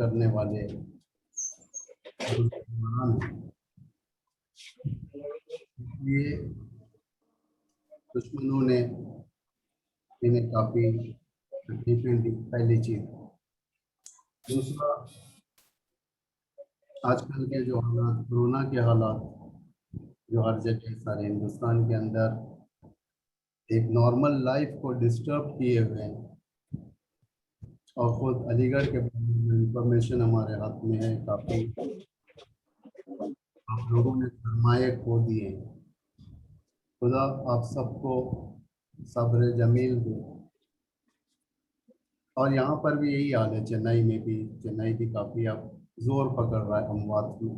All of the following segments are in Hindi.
करने वाले दुश्मनान हैं। इसलिए दुश्मनों ने इन्हें काफ़ी तकलीफें दी, पहली चीज़। दूसरा, आजकल के जो हालात, कोरोना के हालात जो हर जगह सारे हिंदुस्तान के अंदर एक नॉर्मल लाइफ को डिस्टर्ब किए हुए हैं। और खुद अलीगढ़ के इंफॉर्मेशन हमारे हाथ में है, काफ़ी आप लोगों ने सरमाए खो दिए हैं। खुदा आप सबको सब्र जमील दे। और यहाँ पर भी यही हाल है, चेन्नई भी काफ़ी अब जोर पकड़ रहा है अमवात में।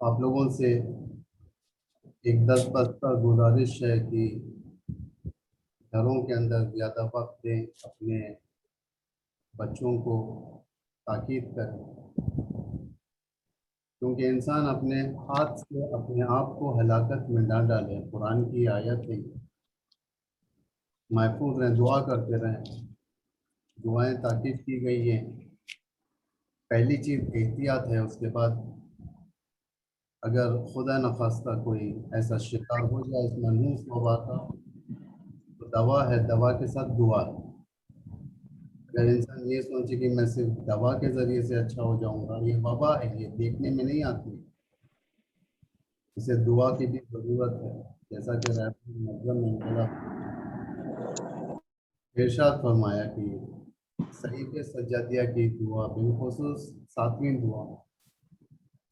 आप लोगों से एक दस्ता गुजारिश है कि घरों के अंदर ज़्यादा वक्त दें, अपने बच्चों को ताकीद करें, क्योंकि इंसान अपने हाथ से अपने आप को हलाकत में ना डाले। कुरान की आयत है, महफूज रहें, दुआ करते रहें। दुआएं ताकीद की गई हैं। पहली चीज़ एहतियात है, उसके बाद अगर खुदा न खास्ता कोई ऐसा शिकार हो जाए इस मनहूस वबा का, तो दवा है, दवा के साथ दुआ है। अगर इंसान ये सोचे कि मैं सिर्फ दवा के ज़रिए से अच्छा हो जाऊंगा, ये वबा है, ये देखने में नहीं आती। इसे दुआ की भी ज़रूरत है। जैसा कि इरशाद फरमाया कि सहीफ़े सज्जादिया की दुआ, बिलखुसूस 7वीं दुआ,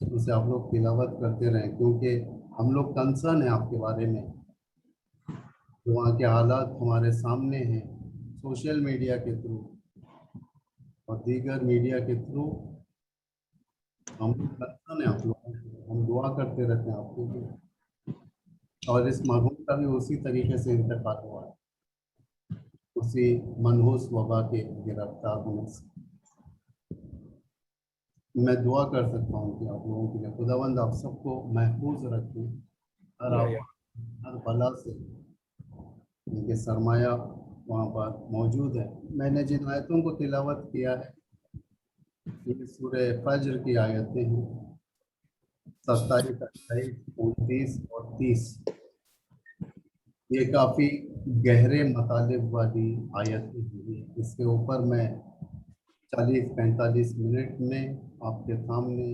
उसे आप लोग तिलावत करते रहें, क्योंकि हम लोग कंसर्न है आपके बारे में। वहाँ के हालात हमारे सामने हैं, सोशल मीडिया के थ्रू और दीगर मीडिया के थ्रू हम लोग कंसर्न है आप लोगों को। हम दुआ करते रहते हैं आपके लिए। और इस मरहूम का भी उसी तरीके से इंतकाल हुआ है, उसी मनहूस वबा के गिरफ्तार होने से। मैं दुआ कर सकता हूँ कि आप लोगों के लिए खुदावंद आप सबको महफूज रखें हर बला से। उनके सरमाया वहाँ पर मौजूद है। मैंने जिन आयतों को तिलावत किया है, ये सूरह फज्र की आयतें हैं, 27, 28, 29 और 30। ये काफ़ी गहरे मतलब वाली आयतें हैं। इसके ऊपर मैं 40-45 मिनट में आपके सामने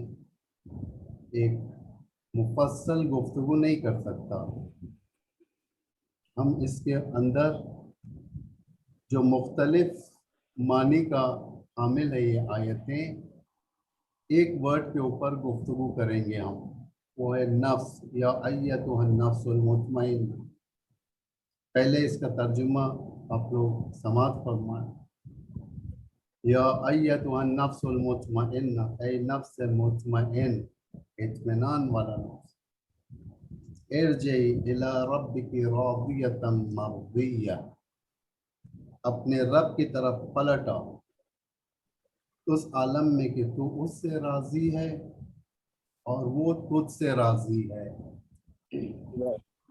एक मुफस्सल गुफ्तगू नहीं कर सकता। हम इसके अंदर जो मुख्तलिफ मानी का हामिल है ये आयतें, एक वर्ड के ऊपर गुफ्तगू करेंगे हम, वो है नफ्स या अय्यतुहन नफ्सुल मुतमइन्ना। पहले इसका तर्जुमा आप लोग समात फरमाएं। या अय्यतुहन नफ्सुल मुतमइन्ना, ऐ नफ्स मुतमइन, इत्मीनान वाला नफ्स। इरजिई इला रब्बिकी रादियतन मर्दिया, अपने रब की तरफ पलट आओ उस आलम में कि तू उससे राजी है और वो तुझसे राजी है।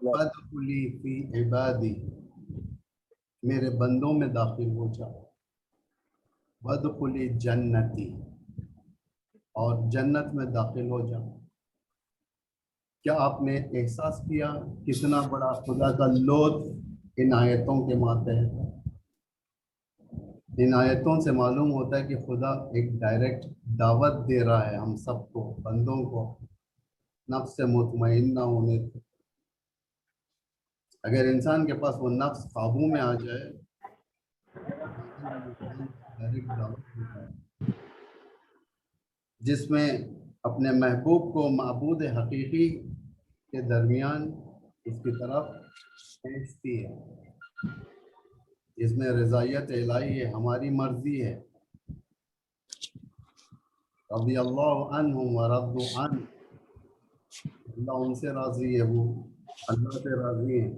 फदखुली फी इबादी, मेरे बंदों में दाखिल हो जाओ। वदखुली जन्नती, और जन्नत में दाखिल हो जाओ। क्या आपने एहसास किया कितना बड़ा खुदा का लुत्फ इन आयतों के मातहत? इन आयतों से मालूम होता है कि खुदा एक डायरेक्ट दावत दे रहा है हम सबको, बंदों को, नफ्स से मुतमइन्ना होने से। अगर इंसान के पास वो नफ्स काबू में आ जाए, डायरेक्ट दावत देता है, जिसमें अपने महबूब को माबूद हकीकी के दरमियान उसकी तरफ खींचती है, जिसमें रज़ायत इलाही है, हमारी मर्जी है। रज़ी अल्लाहु अन्हुम व रज़ू अन्हु, अल्लाह उनसे राजी है, वो अल्लाह से राजी है।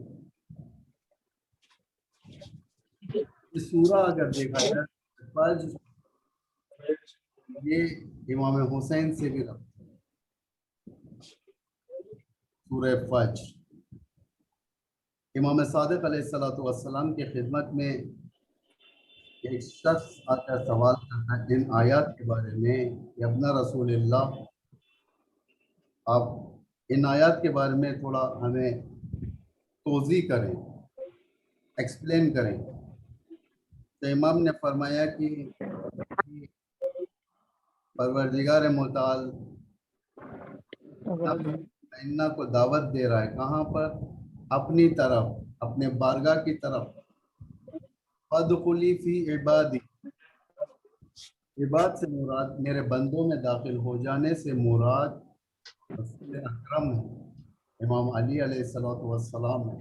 इस सूरा अगर देखा जाए, फज्र, ये इमाम हुसैन से भी रब्त है। सूरह फज्र इमाम सादिक अलैहिस्सलातु वस्सलाम की खिदमत में एक शख्स आकर सवाल करता है इन आयत के बारे में कि अपना रसूलुल्लाह, आप इन आयत के बारे में थोड़ा हमें तोज़ी करें, एक्सप्लेन करें। तो इमाम ने फरमाया कि परवरदिगार मुताल इन्ना को दावत दे रहा है, कहाँ पर? अपनी तरफ, अपने बारगाह की तरफ। फदखुली फी इबादी, इबाद से मुराद मेरे बंदों में दाखिल हो जाने से मुराद रसूल अकरम है, इमाम अली अलैहिस्सलातु वस्सलाम है,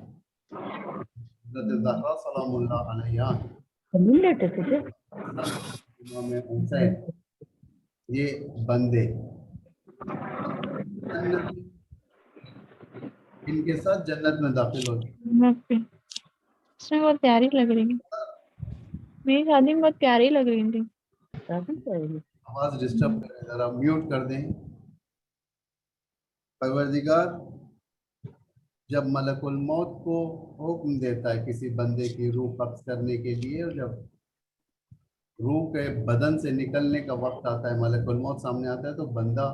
हज़रत ज़हरा सलामुल्लाह अलैहा है, इमाम हुसैन, ये बंदे जन्नत में, इनके साथ जन्नत में दाखिल हो। इसमें बहुत प्यारी लग रही है, मेरी शादी में बहुत प्यारी लग रही थी। आवाज डिस्टर्ब कर रहे हैं, जरा म्यूट कर दें। परवरदिगार जब मलकुल मौत को हुक्म देता है किसी बंदे की रूह कब्ज करने के लिए, और जब रूह के बदन से निकलने का वक्त आता है, मलकुल मौत सामने आता है, तो बंदा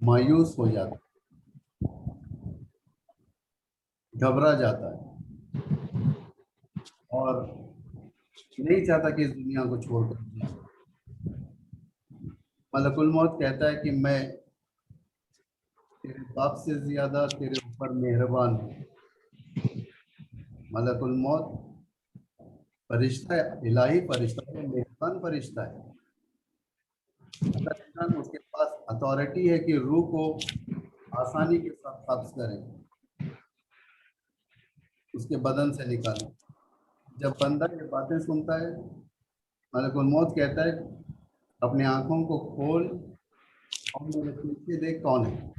मायूस हो जाता है, घबरा जाता है और नहीं चाहता कि इस दुनिया को छोड़कर जाए। मलकुल मौत कहता है कि मैं तेरे बाप से ज्यादा तेरे ऊपर मेहरबान हूँ। मलकुल मौत फरिश्ता है, इलाही फरिश्ता है, मेहरबान फरिश्ता है। अगर इंसान, उसके पास अथॉरिटी है कि रूह को आसानी के साथ कब्ज करें, उसके बदन से निकालें। जब बंदा ये बातें सुनता है, मलकुल मौत कहता है अपने आंखों को खोल और मेरे पीछे देख कौन है।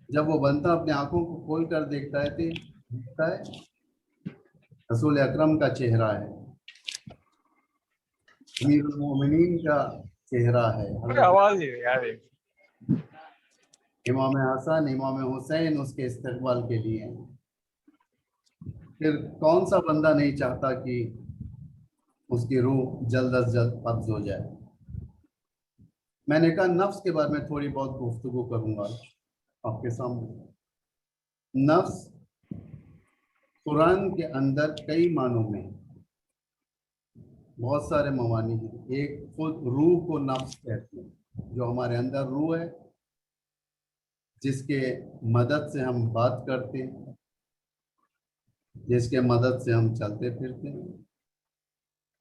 जब वो बंदा अपने आंखों को खोल कर देखता है तो दिखता है रसूल अकरम का चेहरा है, अमीरुल मोमिनीन का चेहरा है, आवाज ही यार। इमाम हसन इमाम हुसैन उसके इस्तकबाल के लिए। फिर कौन सा बंदा नहीं चाहता कि उसकी रूह जल्द अज जल्द कब्ज हो जाए। मैंने कहा नफ्स के बारे में थोड़ी बहुत गुफ्तगू करूंगा आपके सामने। नफ्स कुरान के अंदर कई मानों में बहुत सारे मवानी हैं। एक खुद रूह को नफ्स कहते हैं, जो हमारे अंदर रूह है, जिसके मदद से हम बात करते हैं, जिसके मदद से हम चलते फिरते हैं,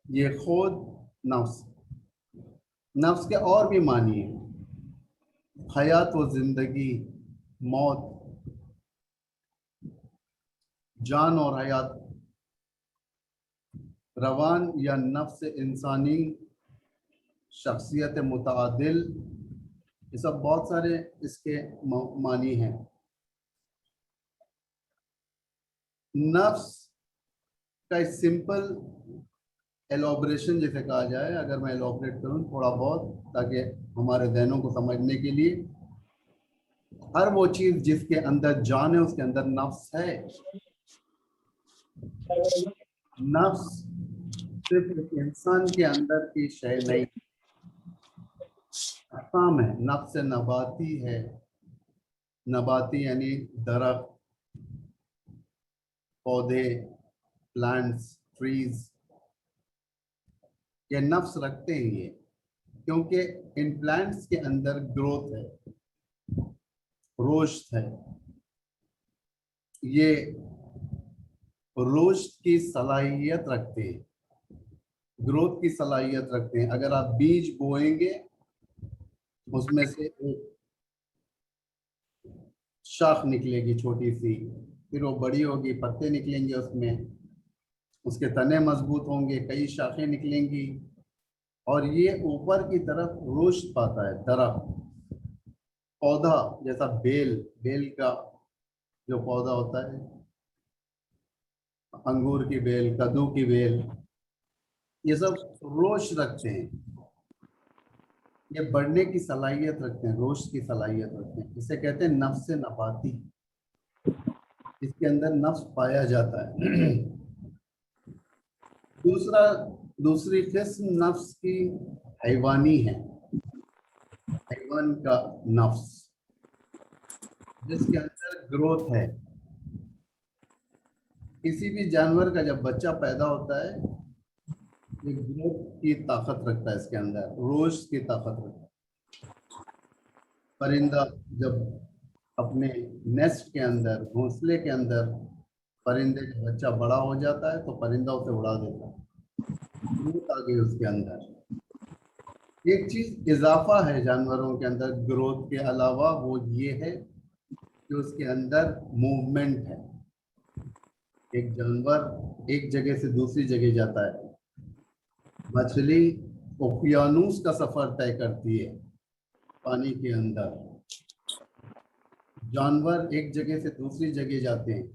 ये खुद नफ्स। नफ्स के और भी मानी है, हयात व जिंदगी, मौत, जान और हयात, रवान या नफ्स इंसानी, शख्सियत मुतादिल, ये सब बहुत सारे इसके मानी हैं। नफ्स का सिंपल एलोब्रेशन जैसे कहा जाए, अगर मैं एलोबरेट करूं थोड़ा बहुत, ताकि हमारे जहनों को समझने के लिए, हर वो चीज जिसके अंदर जान है उसके अंदर नफ्स है। नफ्स सिर्फ एक इंसान के अंदर की शय नहीं, अक़साम है। नफ्स नबाती है, नबाती यानी दरख्त, पौधे, प्लांट्स, ट्रीज, ये नफ्स रखते हैं ये, क्योंकि इन प्लांट्स के अंदर ग्रोथ है, रोश्त है, ये रोश्त की सलाहियत रखते हैं, ग्रोथ की सलाहियत रखते हैं। अगर आप बीज बोएंगे, उसमें से एक शाख निकलेगी छोटी सी, फिर वो बड़ी होगी, पत्ते निकलेंगे उसमें, उसके तने मजबूत होंगे, कई शाखें निकलेंगी, और ये ऊपर की तरफ रोश्त पाता है। दरख्त, पौधा जैसा बेल, बेल का जो पौधा होता है, अंगूर की बेल, कद्दू की बेल, ये सब रोश रखते हैं, ये बढ़ने की सलाहियत रखते हैं, रोश की सलाहियत रखते हैं। इसे कहते हैं नफ्स नबाती, इसके अंदर नफ्स पाया जाता है। दूसरी किस्म नफ्स की हैवानी है, हैवान का नफ्स जिसके अंदर ग्रोथ है। किसी भी जानवर का जब बच्चा पैदा होता है, ये ग्रोथ की ताकत रखता है, इसके अंदर रोज की ताकत रखता है। परिंदा जब अपने नेस्ट के अंदर, घोंसले के अंदर परिंदे का बच्चा बड़ा हो जाता है तो परिंदा उसे उड़ा देता है, ग्रोथ आ गई उसके अंदर। एक चीज इजाफा है जानवरों के अंदर ग्रोथ के अलावा, वो ये है कि उसके अंदर मूवमेंट है। एक जानवर एक जगह से दूसरी जगह जाता है, मछली ओकियानूस का सफर तय करती है पानी के अंदर, जानवर एक जगह से दूसरी जगह जाते हैं।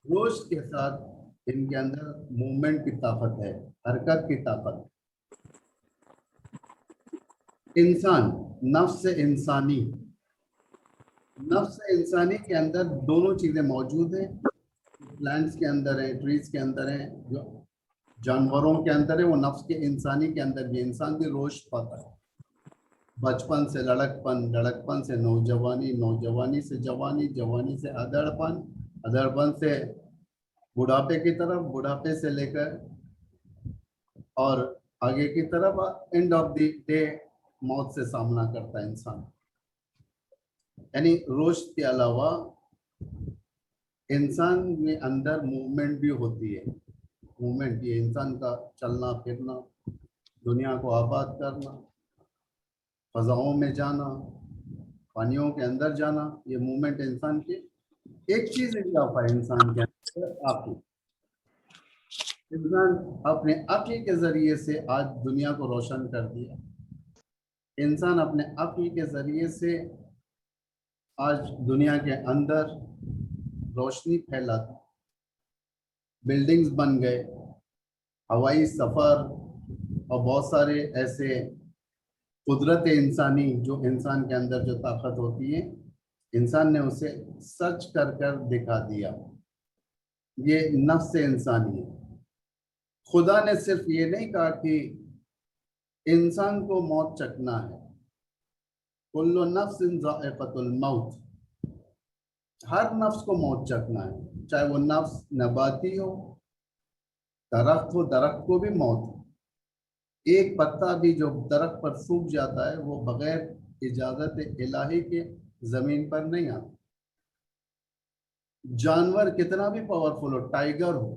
रोज के साथ इनके अंदर मूवमेंट की ताकत है, हरकत की ताकत। इंसान, नफ्स इंसानी, नफ्स इंसानी के अंदर दोनों चीजें मौजूद हैं। प्लांट्स के अंदर है, ट्रीज के अंदर है, जो जानवरों के अंदर है, वो नफ्स के इंसानी के अंदर भी। इंसान भी रोश पाता है, बचपन से लड़कपन, लड़कपन से नौजवानी, नौजवानी से जवानी, जवानी से अधड़पन, अधड़पन से बुढ़ापे की तरफ, बुढ़ापे से लेकर और आगे की तरफ, एंड ऑफ द डे मौत से सामना करता है इंसान। यानी रोश के अलावा इंसान में अंदर मूवमेंट भी होती है। मूवमेंट ये इंसान का चलना फिरना, दुनिया को आबाद करना, फजाओं में जाना, पानियों के अंदर जाना, ये मूवमेंट इंसान की। एक चीज इजाफा है इंसान के अंदर, अक्ल। इंसान अपने अक्ल के जरिए से आज दुनिया को रोशन कर दिया। इंसान अपने अक्ल के जरिए से आज दुनिया के अंदर रोशनी फैलाता, बिल्डिंग्स बन गए, हवाई सफर और बहुत सारे ऐसे कुदरत इंसानी जो इंसान के अंदर जो ताकत होती है, इंसान ने उसे सर्च कर कर दिखा दिया। ये नफ्स इंसानी है। खुदा ने सिर्फ ये नहीं कहा कि इंसान को मौत चखना है, कुल्लु नफ्सिन ज़ाइक़तुल मौत, हर नफ्स को मौत चखना है, चाहे वो नफ्स नबाती हो, दरख्त हो, दरख्त को भी मौत हो। एक पत्ता भी जो दरख्त पर सूख जाता है वो बगैर इजाजत इलाही के जमीन पर नहीं आता। जानवर कितना भी पावरफुल हो, टाइगर हो,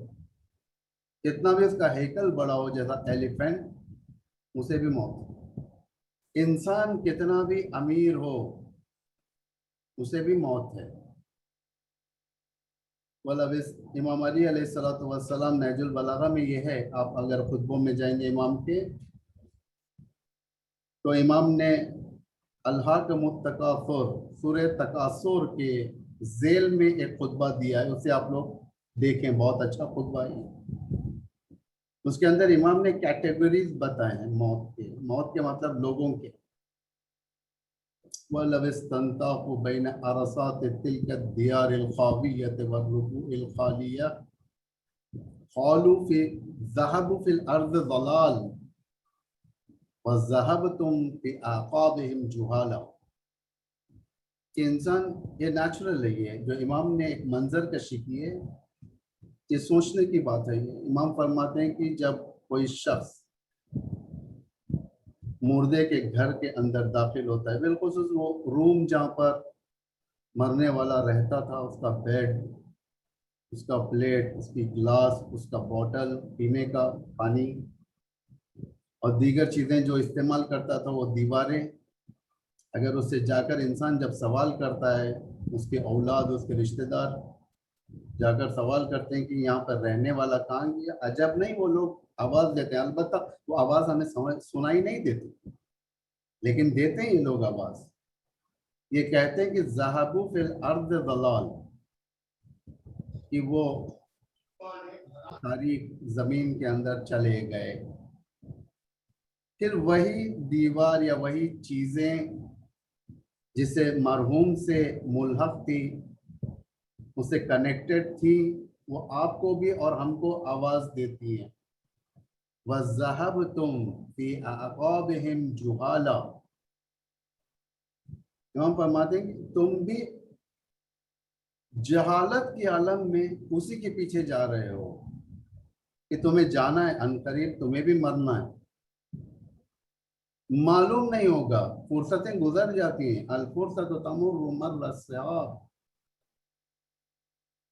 कितना भी उसका हैकल बड़ा हो जैसा एलिफेंट, उसे भी मौत। इंसान कितना भी अमीर हो, उसे भी मौत है। इमाम अली अलैहिस्सलाम नहजुल बलागा में ये है, आप अगर खुतबों में जाएंगे इमाम के, तो इमाम ने अल्हाकुमुत तकासुर, सूरह तकासुर के जेल में एक खुतबा दिया है, उसे आप लोग देखें, बहुत अच्छा खुतबा है। उसके अंदर इमाम ने कैटेगरीज बताए हैं मौत के। मौत के मतलब लोगों के। वलविस्तंताकु बैन अरसात तिल्का दियारिल खावियत वरुबुइल खालिया क़ालू फी ज़हबू फिल अर्ज़ ज़लाल वज़हबतुम फी अक़ाबिहिम जुहाला। कि इंसान, ये नेचुरल है, ये जो इमाम ने एक मंजर कशी की है, ये सोचने की बात है। ये इमाम फरमाते हैं कि जब कोई शख्स मुर्दे के घर के अंदर दाखिल होता है, बिल्कुल वो रूम जहाँ पर मरने वाला रहता था, उसका बेड, उसका प्लेट, उसकी ग्लास, उसका बोतल पीने का पानी और दीगर चीज़ें जो इस्तेमाल करता था, वो दीवारें, अगर उससे जाकर इंसान जब सवाल करता है, उसके औलाद, उसके रिश्तेदार जाकर सवाल करते हैं कि यहाँ पर रहने वाला कहाँ गया, अजब नहीं, वो लोग आवाज़ देते हैं। अलबत्ता वो आवाज़ हमें सुनाई नहीं देती, लेकिन देते हैं ये लोग आवाज़। ये कहते हैं कि ज़हाबू फिल अर्द दलाल, कि वो सारी जमीन के अंदर चले गए। फिर वही दीवार या वही चीजें जिसे मरहूम से मुल्हक थी, उससे कनेक्टेड थी, वो आपको भी और हमको आवाज देती है। वज़हबतुम फी अक़ाबिहिम जुहाला। इमाम फरमाते हैं कि तुम भी जहालत के आलम में उसी के पीछे जा रहे हो कि तुम्हें जाना है, अनकरीब तुम्हें भी मरना है। मालूम नहीं होगा, फुर्सतें गुजर जाती हैं। अल फुर्सत तमुर्रु मर्र सहाब।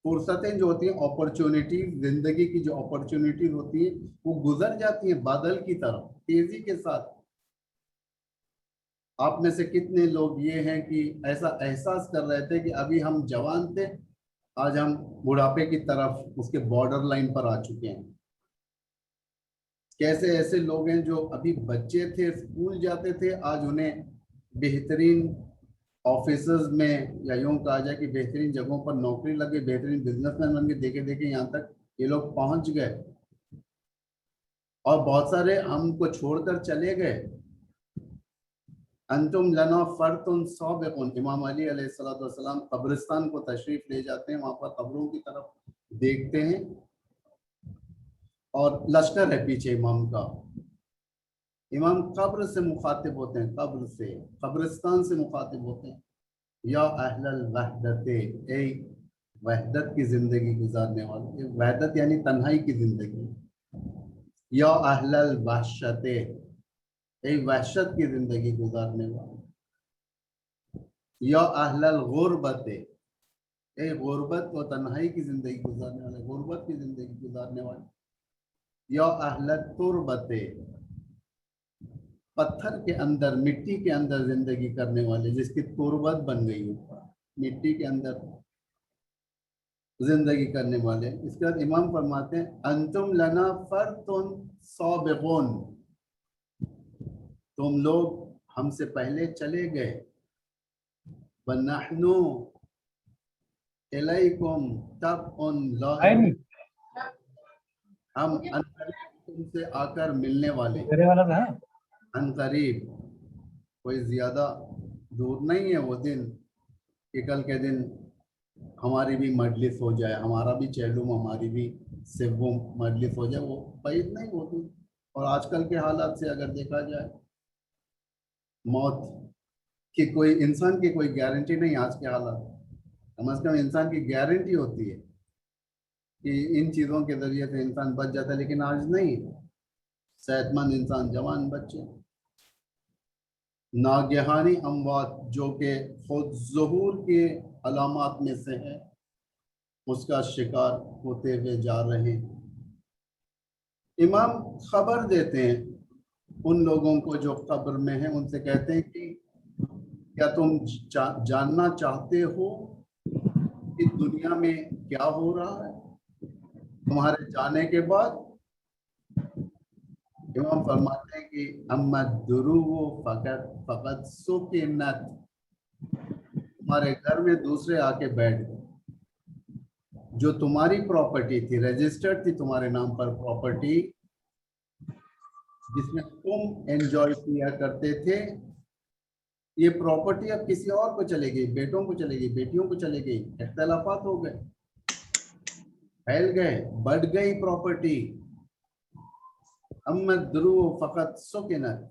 फुर्सतें जो होती हैं, अपॉर्चुनिटी, जिंदगी की जो अपॉर्चुनिटीज होती है वो गुजर जाती है बादल की तरह तेजी के साथ। आप में से कितने लोग ये हैं कि ऐसा एहसास कर रहे थे कि अभी हम जवान थे, आज हम बुढ़ापे की तरफ उसके बॉर्डर लाइन पर आ चुके हैं। कैसे ऐसे लोग हैं जो अभी बच्चे थे, स्कूल जाते थे, आज उन्हें बेहतरीन ऑफिसर्स में, या यूं कहा जाए कि बेहतरीन जगहों पर नौकरी लगे, बेहतरीन बिजनेसमैन बन के देखे देखे यहाँ तक ये लोग पहुंच गए। और बहुत सारे हमको छोड़कर चले गए। अंतुम लना फरतुन साबिकुन। इमाम अली अलैहिस्सलाम कब्रिस्तान को तशरीफ ले जाते हैं, वहां पर कब्रों की तरफ देखते हैं और लश्कर है पीछे इमाम का। इमाम कब्र से मुखातिब होते हैं, कब्र से, कब्रिस्तान से मुखातिब होते हैं। या अहलल वहदते, ए वहदत की जिंदगी गुजारने वाले, वहदत यानी तन्हाई की जिंदगी। या अहलल वहशते, ए वहशत की जिंदगी गुजारने वाले। या अहलल गुरबते, ए गुरबत और तन्हाई की जिंदगी गुजारने वाले, गुरबत की जिंदगी गुजारने वाले। या अहलल तुरबते, पत्थर के अंदर, मिट्टी के अंदर जिंदगी करने वाले, जिसकी तुरबत बन गई ऊपर, मिट्टी के अंदर जिंदगी करने वाले। इसके बाद इमाम फरमाते हैं अंतुम लना फरतुन साबिगुन। तुम लोग हमसे पहले चले गए। वनहनु इलैकुम तबउन लाहिरून। हम अनकरीब तुमसे आकर मिलने वाले, अनकरीब, कोई ज्यादा दूर नहीं है वो दिन कि कल के दिन हमारी भी मजलिस हो जाए, हमारा भी चहलुम, हमारी भी सिवुम मजलिस हो जाए, वो बैद नहीं होती। और आजकल के हालात से अगर देखा जाए, मौत की कोई, इंसान की कोई गारंटी नहीं। आज के हालात कम अज कम इंसान की गारंटी होती है कि इन चीज़ों के जरिए से इंसान बच जाता है, लेकिन आज नहीं। सेहतमंद इंसान, जवान बच्चे, नागहानी अमवात जो कि खुद ज़हूर के अलामात में से है, उसका शिकार होते हुए जा रहे हैं। इमाम खबर देते हैं उन लोगों को जो कब्र में हैं, उनसे कहते हैं कि क्या तुम जानना चाहते हो कि दुनिया में क्या हो रहा है तुम्हारे जाने के बाद? इमाम फरमाते हैं कि अम्मा दुरूह फकत फकत सुकिनत। तुम्हारे घर में दूसरे आके बैठ गए, जो तुम्हारी प्रॉपर्टी थी, रजिस्टर्ड थी तुम्हारे नाम पर प्रॉपर्टी, जिसमें तुम एंजॉय किया करते थे, ये प्रॉपर्टी अब किसी और को चले गई, बेटों को चले गई, बेटियों को चले गई, इख्तलाफात हो गए, फैल गए, बढ़ गई प्रॉपर्टी। अम्मा दुरूह फकत सुकिनत।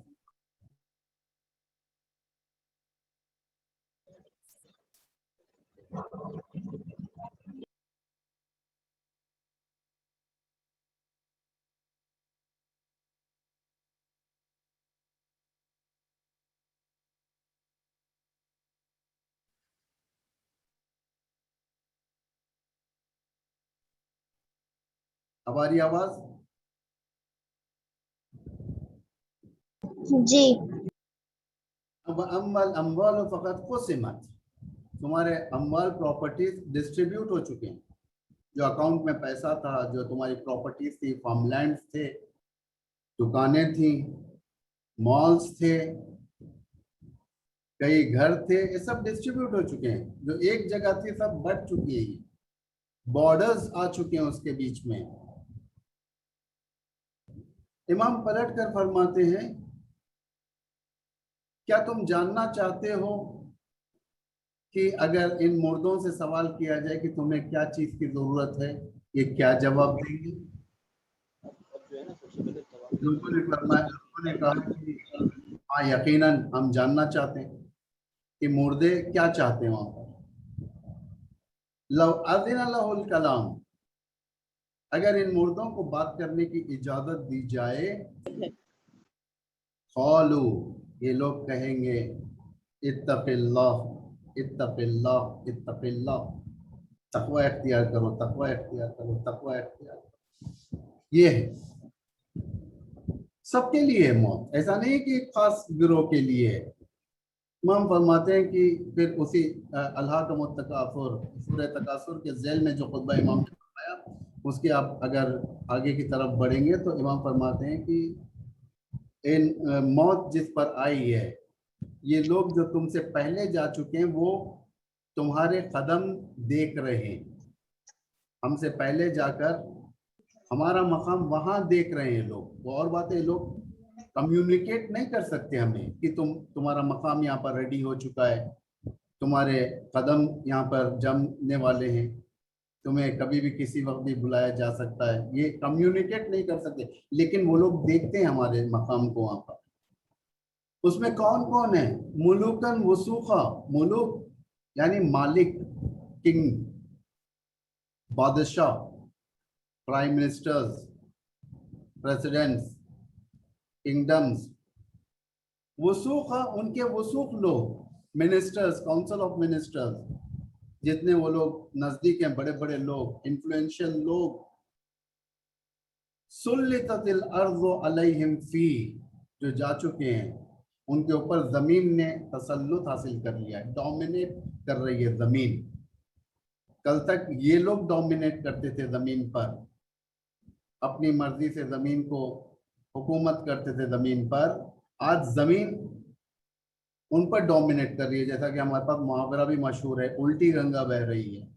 हमारी आवाज जी। अब अम्मल अम्वाल फकत कुसिमत। तुम्हारे अम्वाल प्रॉपर्टीज डिस्ट्रीब्यूट हो चुके हैं। जो अकाउंट में पैसा था, जो तुम्हारी प्रॉपर्टीज थी, फार्मलैंड थे, दुकानें थी, मॉल्स थे, कई घर थे, ये सब डिस्ट्रीब्यूट हो चुके हैं। जो एक जगह थी सब बढ़ चुकी है, बॉर्डर्स आ चुके हैं उसके बीच में। इमाम पलट कर फरमाते हैं क्या तुम जानना चाहते हो कि अगर इन मुर्दों से सवाल किया जाए कि तुम्हें क्या चीज की जरूरत है, ये क्या जवाब देंगे? लोगों ने कहा कि हाँ यकीनन हम जानना चाहते हैं कि मुर्दे क्या चाहते हैं वहां पर। लव अज़िन लहुल कलाम, अगर इन मुर्दों को बात करने की इजाजत दी जाए, क़ालू, ये लोग कहेंगे इत्तक़िल्लाह इत्तक़िल्लाह इत्तक़िल्लाह, तक़वा इख्तियार करो, तक़वा इख्तियार करो, तक़वा इख्तियार करो। ये है सबके लिए है मौत, ऐसा नहीं कि एक खास गिरोह के लिए है। इमाम फरमाते हैं कि फिर उसी अल्लाह का मुत्तकासुर, सूरह तकासुर के ज़ैल में जो खुतबा इमाम ने फरमाया, उसके आप अगर आगे की तरफ बढ़ेंगे तो इमाम फरमाते हैं कि इन मौत जिस पर आई है, ये लोग जो तुमसे पहले जा चुके हैं वो तुम्हारे कदम देख रहे हैं, हमसे पहले जाकर हमारा मकाम वहां देख रहे हैं लोग। वो और बातें लोग कम्युनिकेट नहीं कर सकते हमें कि तुम्हारा मकाम यहाँ पर रेडी हो चुका है, तुम्हारे कदम यहाँ पर जमने वाले हैं, तुम्हें कभी भी किसी वक्त भी बुलाया जा सकता है, ये कम्युनिकेट नहीं कर सकते, लेकिन वो लोग देखते हैं हमारे मकाम को वहां पर। उसमें कौन कौन है? मुलुकन वसूखा, मुलुक यानी मालिक, किंग, बादशाह, प्राइम मिनिस्टर्स, प्रेसिडेंट्स, किंगडम्स, वसूखा उनके वसूख लोग, मिनिस्टर्स, काउंसिल ऑफ मिनिस्टर्स, जितने वो लोग नजदीक हैं, बड़े बड़े लोग, इन्फ्लुएंशियल लोग। सुल्लिततिल अर्ज़ु अलैहिम फी, जो जा चुके हैं उनके ऊपर जमीन ने तसल्लुत हासिल कर लिया है, डोमिनेट कर रही है जमीन। कल तक ये लोग डोमिनेट करते थे जमीन पर, अपनी मर्जी से जमीन को हुकूमत करते थे जमीन पर। आज जमीन उन पर डोमिनेट कर रही है। जैसा कि हमारे पास मुहावरा भी मशहूर है, उल्टी गंगा बह रही है,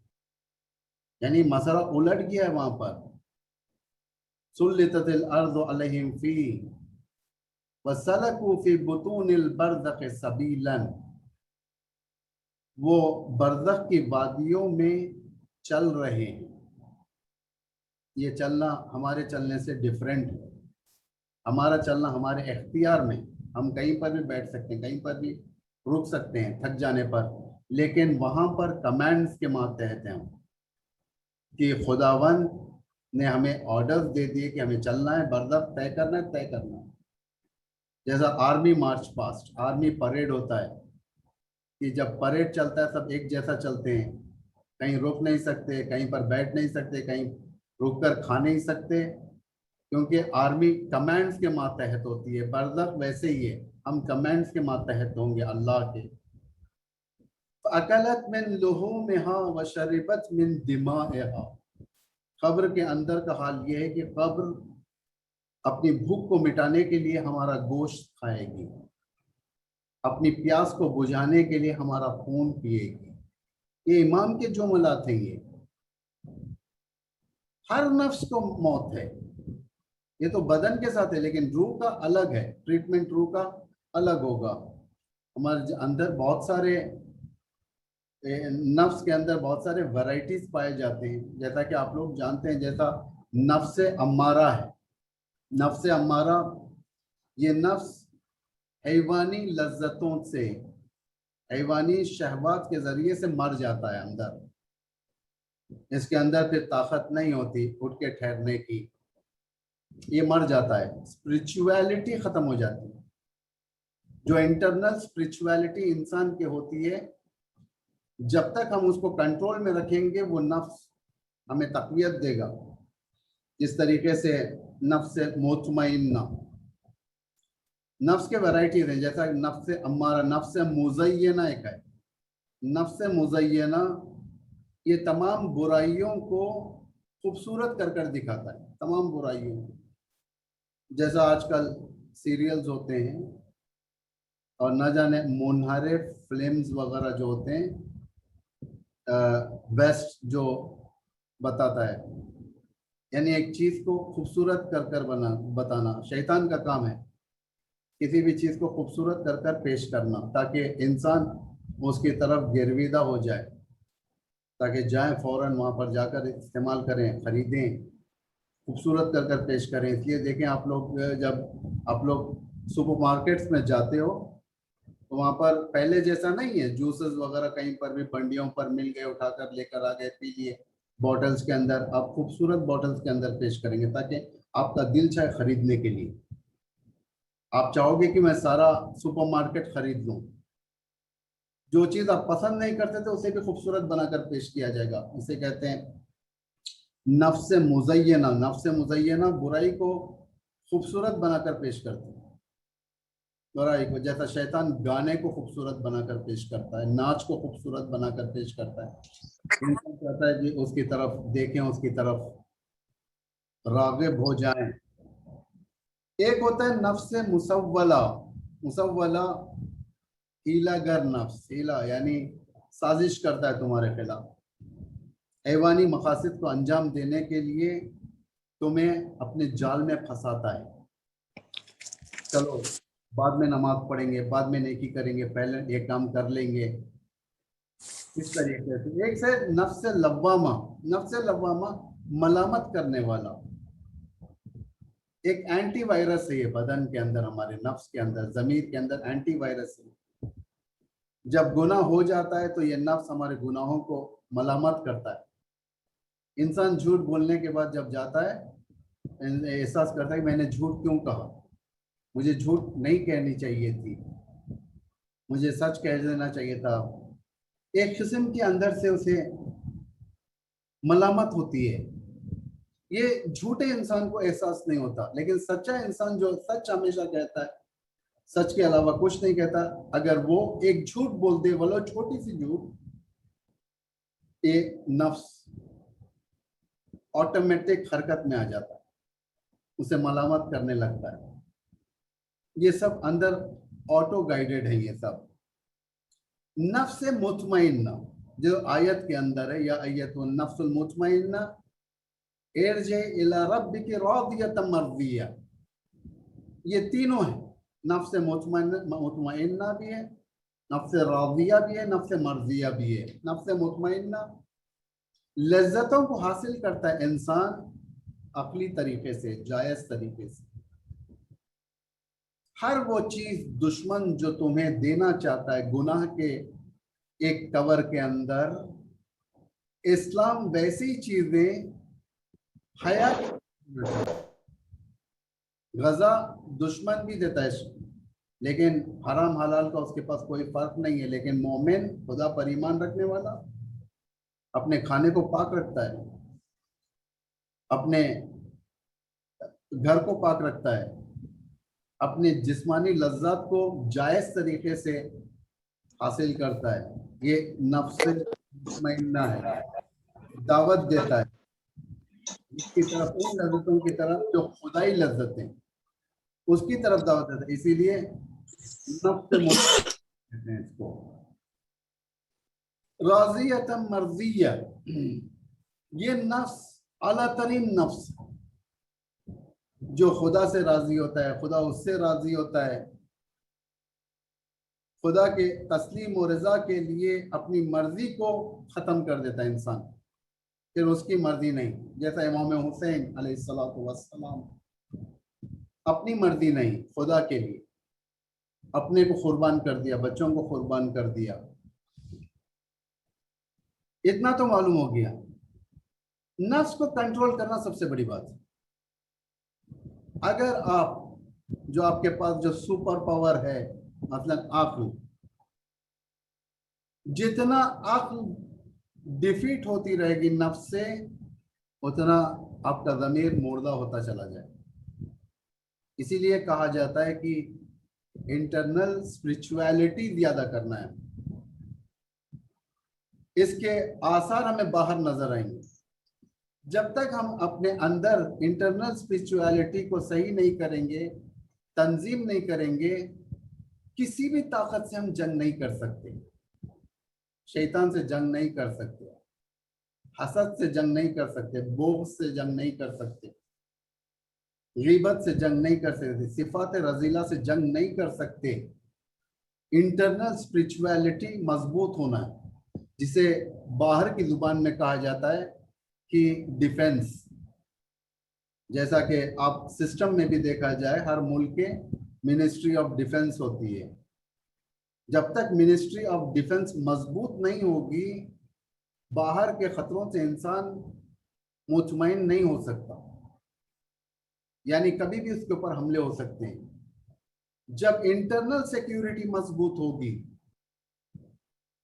यानी मसला उलट गया है वहां पर। सुल्लिततिल अर्ज़ु अलैहिम फी वसलकू फी बुतूनिल बरज़ख़ सबीलन, वो बरज़ख की वादियों में चल रहे हैं। ये चलना हमारे चलने से डिफरेंट है। हमारा चलना हमारे इख्तियार में, हम कहीं पर भी बैठ सकते हैं, कहीं पर भी रुक सकते हैं थक जाने पर, लेकिन वहां पर कमांड्स के मातहत हैं हम, कि खुदावंद ने हमें ऑर्डर्स दे दिए कि हमें चलना है, बरदख तय करना है, तय करना है। जैसा army march past, army parade होता है कि जब परेड चलता है सब एक जैसा चलते हैं, कहीं रुक नहीं सकते, कहीं पर बैठ नहीं सकते, कहीं रुक कर खा नहीं सकते, क्योंकि आर्मी कमांड्स के मातहत होती है। बरदख वैसे ही है, हम कमांड्स के मातहत होंगे अल्लाह के। अकलत मिन लुहूमिहा व शरिबत मिन दिमाइहा, कब्र के अंदर का हाल ये है कि कब्र अपनी भूख को मिटाने के लिए हमारा गोश्त खाएगी, अपनी प्यास को बुझाने के लिए हमारा खून पिएगी। ये इमाम के जुमलात हैं। ये हर नफ्स को मौत है, ये तो बदन के साथ है, लेकिन रूह का अलग है, ट्रीटमेंट रूह का अलग होगा। हमारे अंदर बहुत सारे नफ्स के अंदर बहुत सारे वैरायटीज पाए जाते हैं, जैसा कि आप लोग जानते हैं। जैसा नफ्स अम्मारा है, नफ्स अम्मारा, ये नफ्स हैवानी लज्जतों से, हैवानी शहवात के जरिए से मर जाता है अंदर। इसके अंदर फिर ताकत नहीं होती उठ के ठहरने की, ये मर जाता है, स्पिरिचुअलिटी खत्म हो जाती है। जो इंटरनल स्पिरिचुअलिटी इंसान की होती है, जब तक हम उसको कंट्रोल में रखेंगे वो नफ्स हमें तकवीयत देगा। जिस तरीके से नफ्स मुतमइन्ना, नफ्स के वैरायटीज हैं, जैसा नफ्स अम्मारा, नफ्स मुज़य्यना एक है। नफ्स मुज़य्यना ये तमाम बुराइयों को खूबसूरत कर कर दिखाता है, तमाम बुराइयों को। जैसा आजकल सीरियल्स होते हैं और न जाने मुनहरे फिल्म्स वगैरह जो होते हैं, बेस्ट जो बताता है, यानी एक चीज को खूबसूरत कर कर बताना शैतान का काम है। किसी भी चीज को खूबसूरत कर कर पेश करना, ताकि इंसान उसकी तरफ गिरविदा हो जाए, ताकि जाए फौरन वहां पर जाकर इस्तेमाल करें, खरीदें। खूबसूरत कर कर पेश करें। इसलिए देखें आप लोग, जब आप लोग सुपरमार्केट्स में जाते हो तो वहां पर पहले जैसा नहीं है, जूसेस वगैरह कहीं पर भी बंडियों पर मिल गए, उठाकर लेकर आ गए, पी लिए। बॉटल्स के अंदर, अब खूबसूरत बॉटल्स के अंदर पेश करेंगे ताकि आपका दिल चाहे खरीदने के लिए। आप चाहोगे कि मैं सारा सुपरमार्केट खरीद लूं। जो चीज आप पसंद नहीं करते थे उसे भी खूबसूरत बनाकर पेश किया जाएगा। इसे कहते हैं नफ्स मुज़य्यना। नफ्स मुज़य्यना बुराई को खूबसूरत बनाकर पेश करते हैं। बुराई को, जैसा शैतान गाने को खूबसूरत बनाकर पेश करता है, नाच को खूबसूरत बनाकर पेश करता है, इंसान चाहता है कि उसकी तरफ देखें, उसकी तरफ रागिब हो जाएं। एक होता है नफ्स मुसव्वला। मुसव्वला हीलागर नफ्स, हीला यानी साजिश करता है तुम्हारे खिलाफ, हैवानी मकासद को अंजाम देने के लिए तुम्हें अपने जाल में फंसाता है। चलो बाद में नमाज पढ़ेंगे, बाद में नेकी करेंगे, पहले ये काम कर लेंगे, इस तरीके से। एक से नफ्स लव्वामा। नफ्स लव्वामा मलामत करने वाला एक एंटीवायरस है। ये बदन के अंदर, हमारे नफ्स के अंदर, जमीर के अंदर एंटीवायरस है। जब गुनाह हो जाता है तो ये नफ्स हमारे गुनाहों को मलामत करता है। इंसान झूठ बोलने के बाद जब जाता है, एहसास करता है कि मैंने झूठ क्यों कहा, मुझे झूठ नहीं कहनी चाहिए थी, मुझे सच कह देना चाहिए था। एक किस्म के अंदर से उसे मलामत होती है। ये झूठे इंसान को एहसास नहीं होता, लेकिन सच्चा इंसान जो सच हमेशा कहता है, सच के अलावा कुछ नहीं कहता, अगर वो एक झूठ बोल दे, बोलो छोटी सी झूठ, एक नफ्स ऑटोमेटिक हरकत में आ जाता है, उसे मलामत करने लगता है। ये सब अंदर ऑटो गाइडेड है। ये सब नफ्स मुतमइन्ना जो आयत के अंदर है, या आयत नफ्सुल मुतमइन्ना इरजे इला रब्बिक रादियतम मर्दिया, ये तीनों है। नफ्स मुतमइन्ना भी है, नफ्स रादिया भी है, नफ्स मर्जिया भी है। नफ्स मुतमइन्ना लज्जतों को हासिल करता है इंसान अकली तरीके से, जायज तरीके से। हर वो चीज दुश्मन जो तुम्हें देना चाहता है गुनाह के एक कवर के अंदर, इस्लाम वैसी चीजें हया गजा दुश्मन भी देता है, लेकिन हराम हलाल का उसके पास कोई फर्क नहीं है। लेकिन मोमिन, खुदा पर ईमान रखने वाला, अपने खाने को पाक रखता है, अपने घर को पाक रखता है, अपने जिस्मानी लज्जात को जायज तरीके से हासिल करता है। ये नफ्स मुतमइन्ना है, दावत देता है इसकी तरफ, उन लज्जतों की तरफ जो खुदाई लज्जतें, उसकी तरफ दावत देता है। इसीलिए नफ्स कहते हैं इसको। राजियतम मर्जिया, ये नफ्स आला तरीन नफ्स, जो खुदा से राजी होता है, खुदा उससे राजी होता है, खुदा के तस्लीम और रजा के लिए अपनी मर्जी को खत्म कर देता है इंसान, फिर उसकी मर्जी नहीं। जैसा इमाम हुसैन अलैहिस्सलातु वस्सलाम, अपनी मर्जी नहीं, खुदा के लिए अपने को कुर्बान कर दिया, बच्चों को कुर्बान कर दिया। इतना तो मालूम हो गया, नफ्स को कंट्रोल करना सबसे बड़ी बात है। अगर आप, जो आपके पास जो सुपर पावर है, मतलब आक्ल, जितना आक्ल डिफीट होती रहेगी नफ्स से, उतना आपका ज़मीर मुर्दा होता चला जाए। इसीलिए कहा जाता है कि इंटरनल स्पिरिचुअलिटी ज्यादा करना है, इसके आसार हमें बाहर नजर आएंगे। जब तक हम अपने अंदर इंटरनल स्पिरिचुअलिटी को सही नहीं करेंगे, तंजीम नहीं करेंगे, किसी भी ताकत से हम जंग नहीं कर सकते। शैतान से जंग नहीं कर सकते, हसद से जंग नहीं कर सकते, बोझ से जंग नहीं कर सकते, गीबत से जंग नहीं कर सकते, सिफात रजीला से जंग नहीं कर सकते। इंटरनल स्पिरिचुअलिटी मजबूत होना है, जिसे बाहर की जुबान में कहा जाता है कि डिफेंस। जैसा कि आप सिस्टम में भी देखा जाए, हर मुल्क के मिनिस्ट्री ऑफ डिफेंस होती है। जब तक मिनिस्ट्री ऑफ डिफेंस मजबूत नहीं होगी, बाहर के खतरों से इंसान मुतमईन नहीं हो सकता, यानी कभी भी उसके ऊपर हमले हो सकते हैं। जब इंटरनल सिक्योरिटी मजबूत होगी,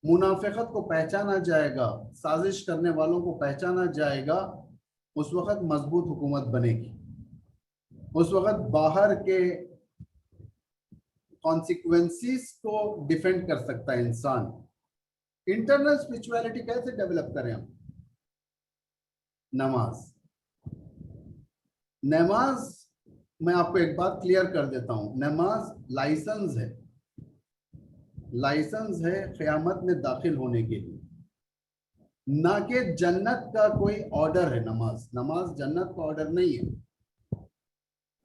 मुनाफिकत को पहचाना जाएगा, साजिश करने वालों को पहचाना जाएगा, उस वक्त मजबूत हुकूमत बनेगी। उस वक्त बाहर के कॉन्सिक्वेंसेस को डिफेंड कर सकता है इंसान। इंटरनल स्पिरिचुअलिटी कैसे डेवलप करें हम? नमाज। नमाज, मैं आपको एक बात क्लियर कर देता हूं, नमाज लाइसेंस है, लाइसेंस है क़यामत में दाखिल होने के लिए, ना कि जन्नत का कोई ऑर्डर है। नमाज, नमाज जन्नत का ऑर्डर नहीं है।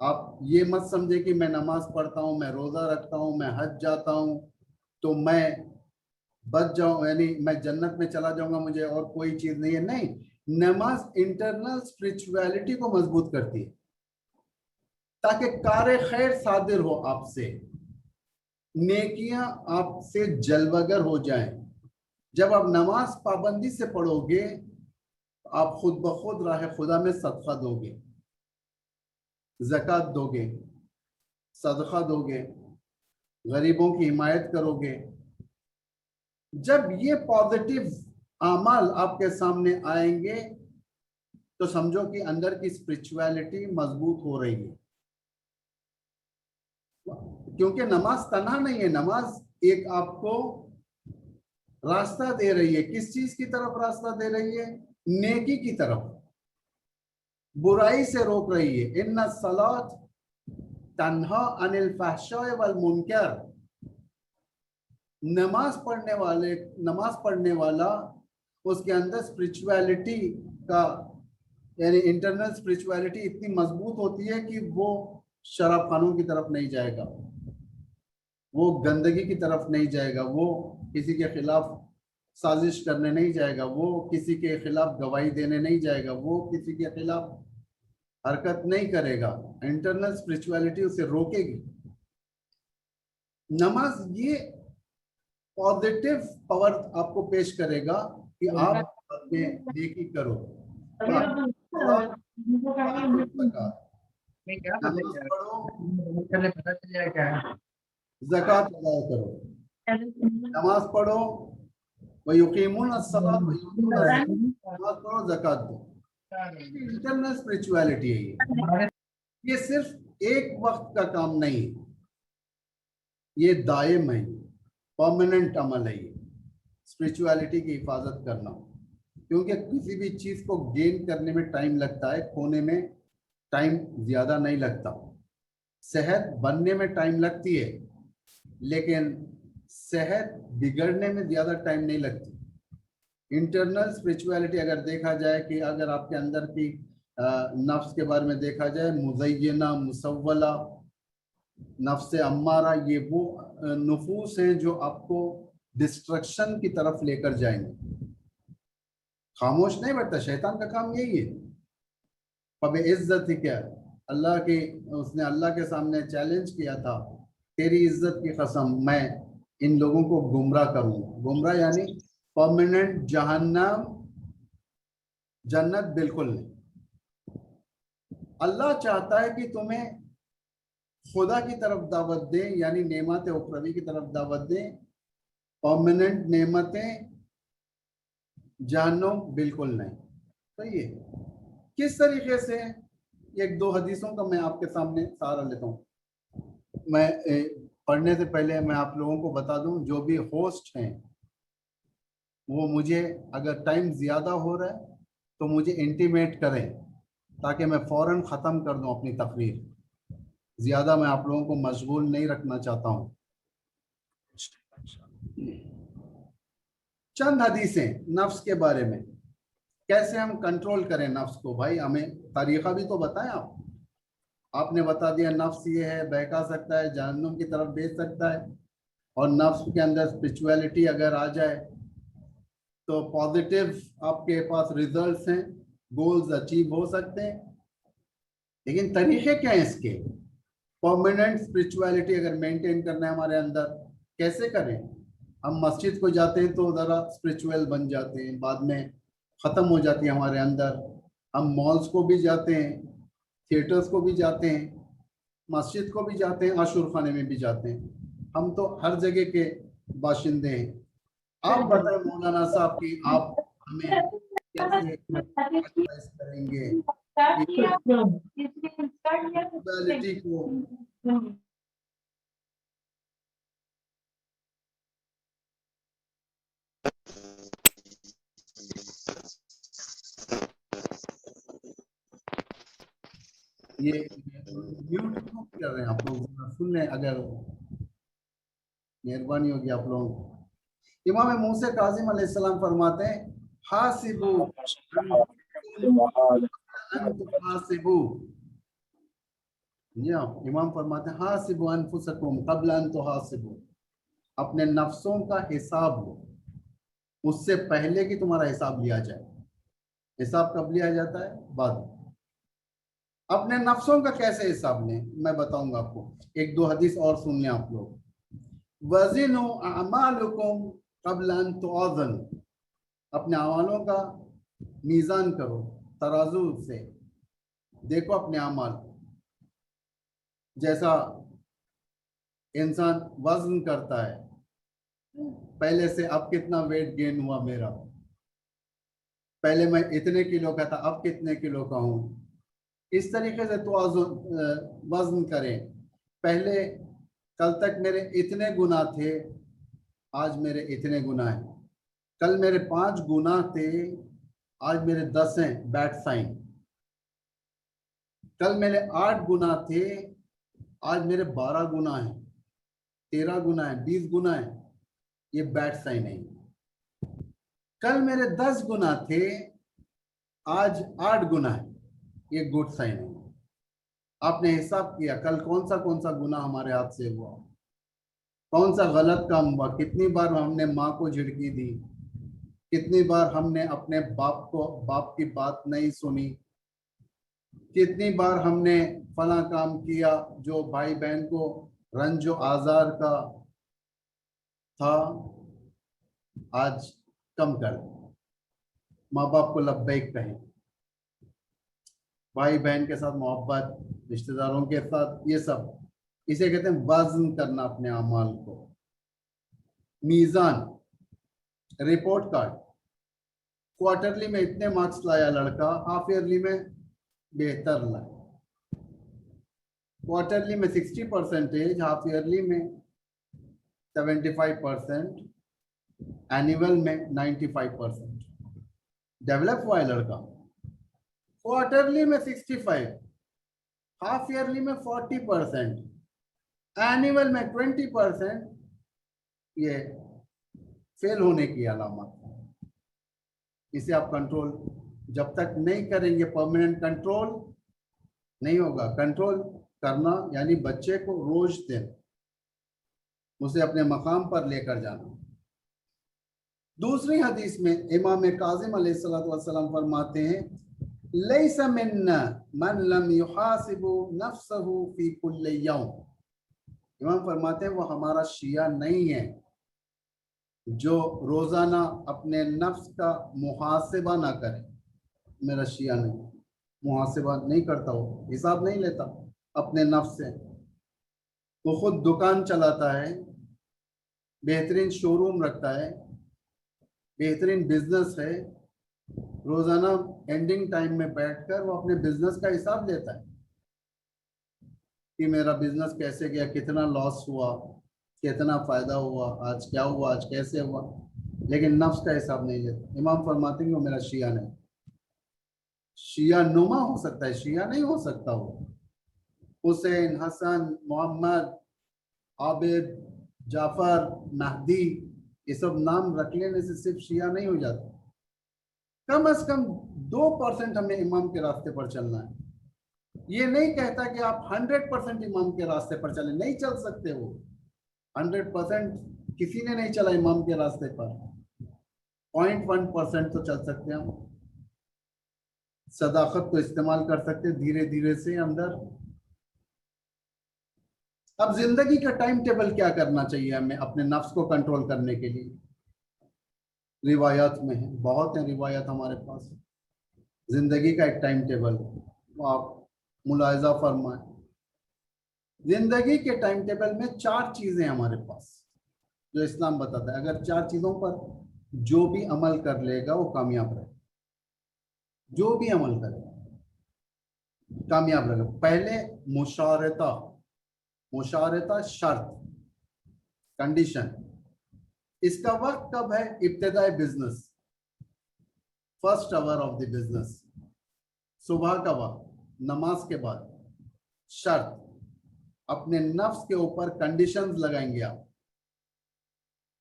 आप ये मत समझे कि मैं नमाज पढ़ता हूं, मैं रोजा रखता हूं, मैं हज जाता हूं तो मैं बच जाऊं, यानी मैं जन्नत में चला जाऊंगा, मुझे और कोई चीज नहीं है। नहीं, नमाज इंटरनल स्पिरिचुअलिटी को मजबूत करती है ताकि कार खैर सादिर हो आपसे, नेकियां आपसे जलवगर हो जाएं। जब आप नमाज पाबंदी से पढ़ोगे, आप खुद ब खुद राह खुदा में सदका दोगे, ज़कात दोगे, सदका दोगे, गरीबों की हिमायत करोगे। जब ये पॉजिटिव आमाल आपके सामने आएंगे तो समझो कि अंदर की स्पिरिचुअलिटी मजबूत हो रही है। क्योंकि नमाज तन्हा नहीं है, नमाज एक आपको रास्ता दे रही है। किस चीज की तरफ रास्ता दे रही है? नेकी की तरफ, बुराई से रोक रही है। इन्ना सलात तन्हा अनिल फहशाए वल मुनकर। नमाज पढ़ने वाला, उसके अंदर स्पिरिचुअलिटी का, यानी इंटरनल स्पिरिचुअलिटी इतनी मजबूत होती है कि वो शराब खानों की तरफ नहीं जाएगा, वो गंदगी की तरफ नहीं जाएगा, वो किसी के खिलाफ साजिश करने नहीं जाएगा, वो किसी के खिलाफ गवाही देने नहीं जाएगा, वो किसी के खिलाफ हरकत नहीं करेगा। इंटरनल स्पिरिचुअलिटी उसे रोकेगी। नमाज ये पॉजिटिव पावर आपको पेश करेगा कि आप नेकी करो। नमाज पढ़ो, ज़कात अदा करो। नमाज पढ़ो, नमाज पढ़ो, ज़कात दो। इंटरनल स्पिरिचुअलिटी है ये सिर्फ एक वक्त का काम नहीं, ये दायम है, परमानेंट अमल है ये स्पिरिचुअलिटी की हिफाजत करना। क्योंकि किसी भी चीज को गेन करने में टाइम लगता है, खोने में टाइम ज्यादा नहीं लगता। सेहत बनने में टाइम लगती है, लेकिन सेहत बिगड़ने में ज्यादा टाइम नहीं लगती। इंटरनल स्पिरिचुअलिटी अगर देखा जाए कि अगर आपके अंदर की नफ्स के बारे में देखा जाए, मुज़य्यना, मुसव्वला, नफ्स अम्मारा, ये वो नफूस हैं जो आपको डिस्ट्रक्शन की तरफ लेकर जाएंगे। खामोश नहीं बैठता, शैतान का काम यही है। अब इज्जत ही क्या, अल्लाह की, उसने अल्लाह के सामने चैलेंज किया था, तेरी इज्जत की कसम मैं इन लोगों को गुमराह करूंगा। गुमराह यानी परमानेंट जहन्नम, जन्नत बिल्कुल नहीं। अल्लाह चाहता है कि तुम्हें खुदा की तरफ दावत दें, यानी नेमत उखरवी की तरफ दावत दें, परमानेंट नेमतें, जहन्नुम बिल्कुल नहीं। तो ये किस तरीके से, एक दो हदीसों का मैं आपके सामने सहारा लेता हूँ। मैं पढ़ने से पहले मैं आप लोगों को बता दूं, जो भी होस्ट हैं वो मुझे, अगर टाइम ज़्यादा हो रहा है तो मुझे इंटीमेट करें ताकि मैं फ़ौरन ख़त्म कर दूं अपनी तकरीर। ज़्यादा मैं आप लोगों को मशगूल नहीं रखना चाहता हूँ। चंद हदीसें नफ्स के बारे में, कैसे हम कंट्रोल करें नफ्स को। भाई हमें तरीक़ा भी तो बताएं आप। आपने बता दिया नफ्स ये है, बहका सकता है, जहन्नुम की तरफ भेज सकता है, और नफ्स के अंदर स्पिरिचुअलिटी अगर आ जाए तो पॉजिटिव आपके पास रिजल्ट्स हैं, गोल्स अचीव हो सकते हैं। लेकिन तरीके क्या है इसके? परमानेंट स्पिरिचुअलिटी अगर मेंटेन करना है हमारे अंदर, कैसे करें? हम मस्जिद को जाते हैं तो ज़रा स्पिरिचुअल बन जाते हैं, बाद में ख़त्म हो जाती है हमारे अंदर। हम मॉल्स को भी जाते हैं, थिएटर्स को भी जाते हैं, मस्जिद को भी जाते हैं, आशुर खाने में भी जाते हैं। हम तो हर जगह के बाशिंदे हैं। आप बताएं मौलाना साहब कि आप हमें कैसे एडवाइस करेंगे कि स्पिरिचुअलिटी को? ये म्यूट क्यों कर रहे हैं आप लोग? जरा सुन लें, अगर मेहरबानी होगी आप लोग। इमाम मूसा काजिम अलैहिस्सलाम फरमाते हैं, हासिबू हासिबू। जी हाँ, इमाम फरमाते हैं, हासिबू अनफुसकुम क़ब्ल अन तुहासिबू। अपने नफ्सों का हिसाब लो उससे पहले कि तुम्हारा हिसाब लिया जाए। हिसाब कब लिया जाता है? बाद में। अपने नफ्सों का कैसे हिसाब लें, मैं बताऊंगा आपको। एक दो हदीस और सुन लें आप लोग। वज़िनु अमालुकुम क़ब्ल अन तुआज़नु। अपने अमालों का मीज़ान करो, तराजू से देखो अपने अमाल। जैसा इंसान वजन करता है, पहले से अब कितना वेट गेन हुआ मेरा, पहले मैं इतने किलो का था अब कितने किलो का हूँ, इस तरीके से तो वजन करें। पहले कल तक मेरे इतने गुना थे, आज मेरे इतने गुना हैं। कल मेरे 5 गुना थे, आज मेरे 10 हैं, बैड साइन। कल मेरे 8 गुना थे, आज मेरे 12 गुना हैं, 13 गुना है, 20 गुना है, ये बैड साइन है। कल मेरे 10 गुना थे, आज 8 गुना है, ये गुड साइन है। आपने हिसाब किया कल कौन सा गुना हमारे हाथ से हुआ, कौन सा गलत काम हुआ, कितनी बार हमने माँ को झिड़की दी, कितनी बार हमने अपने बाप की बात नहीं सुनी, कितनी बार हमने फला काम किया जो भाई बहन को रंजो आजार का था, आज कम कर दो। माँ बाप को लब्बैक कहें, भाई बहन के साथ मोहब्बत, रिश्तेदारों के साथ, ये सब इसे कहते हैं वजन करना अपने अमाल को। मीज़ान, रिपोर्ट कार्ड, क्वार्टरली में इतने मार्क्स लाया लड़का, हाफ ईयरली में बेहतर लाया। क्वार्टरली में 60%, हाफ ईयरली में 75%, एनुअल में 95%। डेवलप हुआ है लड़का। क्वार्टरली में 65, हाफ ईयरली में 40%, एनुअल में 20%। ये फेल होने की अलामत है। इसे आप कंट्रोल जब तक नहीं करेंगे, परमानेंट कंट्रोल नहीं होगा। कंट्रोल करना यानी बच्चे को रोज दिन उसे अपने मकाम पर लेकर जाना। दूसरी हदीस में इमाम काजिम अलैहिस्सलातु वस्सलाम फरमाते हैं, लैसा मिन्ना मन लम युहासिबु नफ्सहु फी कुल्लि यौम। इमाम फरमाते हैं वो हमारा शिया नहीं है जो रोजाना अपने नफ्स का मुहासिबा ना करे। मेरा शिया नहीं, मुहासिबा नहीं करता, वो हिसाब नहीं लेता अपने नफ्स से। वो खुद दुकान चलाता है, बेहतरीन शोरूम रखता है, बेहतरीन बिजनेस है, रोजाना एंडिंग टाइम में बैठकर वो अपने बिजनेस का हिसाब लेता है कि मेरा बिजनेस कैसे गया, कितना लॉस हुआ, कितना फायदा हुआ, आज क्या हुआ, आज कैसे हुआ, लेकिन नफ्स का हिसाब नहीं लेता। इमाम फरमाते हैं वो मेरा शिया नहीं। शिया नुमा हो सकता है, शिया नहीं हो सकता। वो हुसैन, हसन, मोहम्मद, आबिद, जाफर, महदी, ये सब नाम रख लेने से सिर्फ शिया नहीं हो जाता। कम से कम 2% हमें इमाम के रास्ते पर चलना है। ये नहीं कहता कि आप 100% इमाम के रास्ते पर चले, नहीं चल सकते। वो 100% किसी ने नहीं चला इमाम के रास्ते पर, 0.1% तो चल सकते हैं हम। सदाकत को इस्तेमाल कर सकते धीरे धीरे से अंदर। अब जिंदगी का टाइम टेबल क्या करना चाहिए हमें अपने नफ्स को कंट्रोल करने के लिए? रिवायात में है, बहुत है रिवायात हमारे पास। जिंदगी का एक टाइम टेबल, वो आप मुलाहिजा फरमाएं। जिंदगी के टाइम टेबल में 4 चीजें हमारे पास जो इस्लाम बताता है। अगर 4 चीजों पर जो भी अमल कर लेगा वो कामयाब रहेगा। जो भी अमल करेगा कामयाब रहेगा। पहले मुशारता, मुशारता शर्त, कंडीशन। इसका वक्त कब है? इब्तिदाई business, first hour of the business, सुबह का वक्त, नमाज के बाद। शर्त, अपने नफ्स के ऊपर कंडीशंस लगाएंगे आप।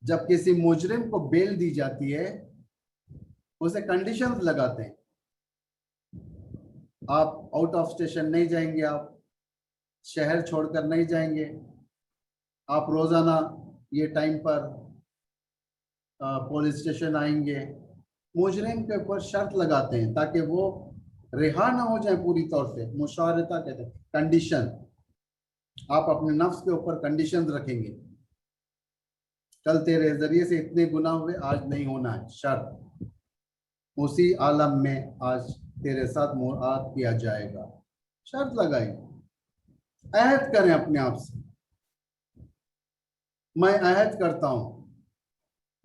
जब किसी मुजरिम को बेल दी जाती है उसे कंडीशंस लगाते हैं। आप आउट ऑफ स्टेशन नहीं जाएंगे, आप शहर छोड़कर नहीं जाएंगे, आप रोजाना ये टाइम पर पुलिस स्टेशन आएंगे। मुजरिम के ऊपर शर्त लगाते हैं ताकि वो रिहा ना हो जाए पूरी तौर से। मुशारता कहते हैं कंडीशन। आप अपने नफ्स के ऊपर कंडीशंस रखेंगे। कल तेरे जरिए से इतने गुनाह हुए, आज नहीं होना है, शर्त। उसी आलम में आज तेरे साथ मुआद किया जाएगा, शर्त लगाएंगे। अहद करें अपने आप से, मैं अहद करता हूं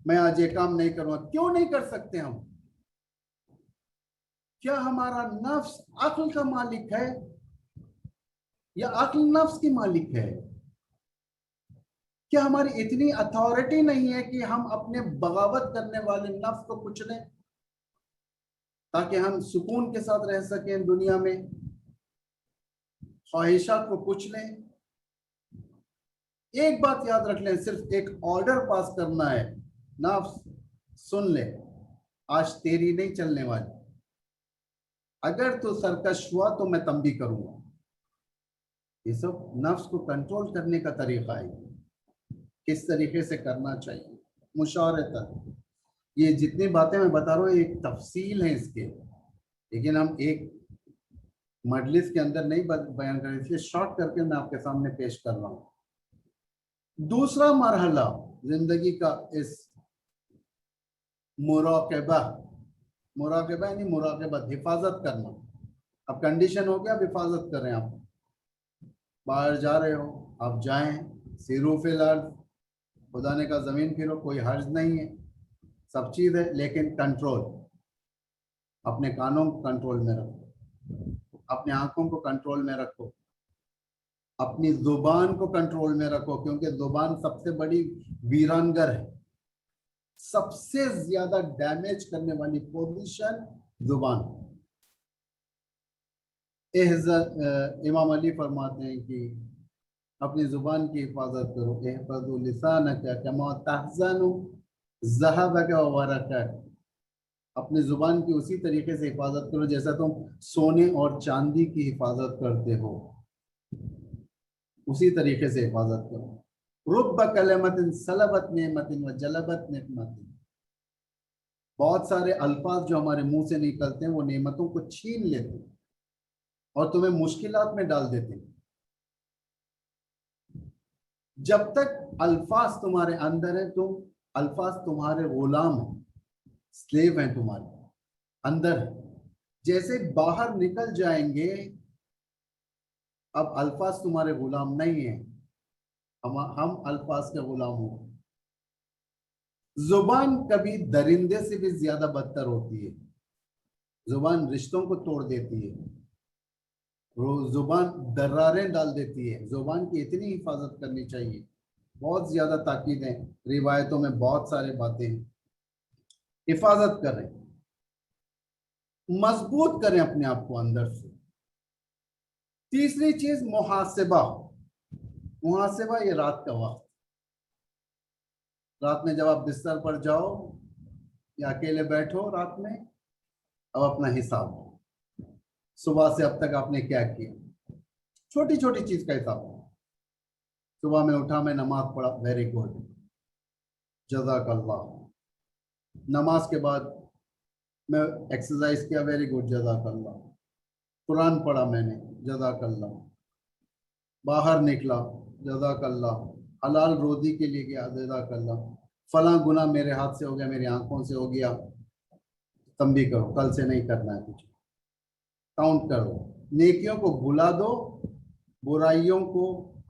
मैं आज ये काम नहीं करूंगा। क्यों नहीं कर सकते हम? क्या हमारा नफ्स अक्ल का मालिक है या अक्ल नफ्स की मालिक है? क्या हमारी इतनी अथॉरिटी नहीं है कि हम अपने बगावत करने वाले नफ्स को कुछ लें ताकि हम सुकून के साथ रह सकें दुनिया में, ख्वाहिशात को कुछ लें? एक बात याद रख लें, सिर्फ एक ऑर्डर पास करना है, नफ्स सुन ले, आज तेरी नहीं चलने वाली। अगर तू सरकश हुआ तो मैं तंबी करूंगा। ये सब नफ्स को कंट्रोल करने का तरीका है, किस तरीके से करना चाहिए। मुशावरता, ये जितनी बातें मैं बता रहा हूँ एक तफसील है इसके, लेकिन हम एक मजलिस के अंदर नहीं बयान कर, इसलिए शॉर्ट करके मैं आपके सामने पेश कर रहा हूँ। दूसरा मरहला जिंदगी का, इस मुराकबा, मुराकबा यानी मुराकबत, हिफाजत करना। अब कंडीशन हो गया, अब हिफाजत करें। आप बाहर जा रहे हो, आप जाएं, सिरू फिल अर्ज़, खुदा ने कहा जमीन फिरो, कोई हर्ज नहीं है, सब चीज है, लेकिन कंट्रोल। अपने कानों को कंट्रोल में रखो, अपने आंखों को कंट्रोल में रखो, अपनी जुबान को कंट्रोल में रखो, क्योंकि जुबान सबसे बड़ी वीरानगर है। सबसे ज्यादा डैमेज करने वाली पोजीशन जुबान। इमाम अली फरमाते हैं कि अपनी जुबान की हिफाजत करो। इहफज़ु लिसानक कमा तहज़नु ज़हबक व वरक़क। अपनी जुबान की उसी तरीके से हिफाजत करो जैसा तुम सोने और चांदी की हिफाजत करते हो, उसी तरीके से हिफाजत करो। रुब्ब कलमतिन सलबत नेमतिन व जलबत नेमतिन। बहुत सारे अल्फाज जो हमारे मुंह से निकलते हैं वो नेमतों को छीन लेते हैं और तुम्हें मुश्किलात में डाल देते हैं। जब तक अल्फाज तुम्हारे अंदर है, तुम अल्फाज तुम्हारे गुलाम हैं, स्लेव हैं, तुम्हारे अंदर है। जैसे बाहर निकल जाएंगे, अब अल्फाज तुम्हारे गुलाम नहीं है, हम अल्फाज के गुलाम हो। जुबान कभी दरिंदे से भी ज्यादा बदतर होती है। जुबान रिश्तों को तोड़ देती है, जुबान दरारें डाल देती है। जुबान की इतनी हिफाजत करनी चाहिए, बहुत ज्यादा ताकीद है, रिवायतों में बहुत सारे बातें हैं। हिफाजत करें, मजबूत करें अपने आप को अंदर से। तीसरी चीज मुहासिबा। मुहासिबा, ये रात का वक्त, रात में जब आप बिस्तर पर जाओ या अकेले बैठो रात में, अब अपना हिसाब, सुबह से अब तक आपने क्या किया, छोटी छोटी चीज का हिसाब। सुबह में उठा, मैं नमाज पढ़ा, वेरी गुड, जज़ाकल्लाह। नमाज के बाद मैं एक्सरसाइज किया, वेरी गुड, जज़ाकल्लाह। कुरान पढ़ा मैंने, जज़ाकल्लाह। बाहर निकला, जज़ाकल्लाह। हलाल रोजी के लिए गया, जज़ाकल्लाह। फला गुना मेरे हाथ से हो गया, मेरी आंखों से हो गया, तुम भी करो, कल से नहीं करना है कुछ। काउंट करो, नेकियों को भुला दो, बुराइयों को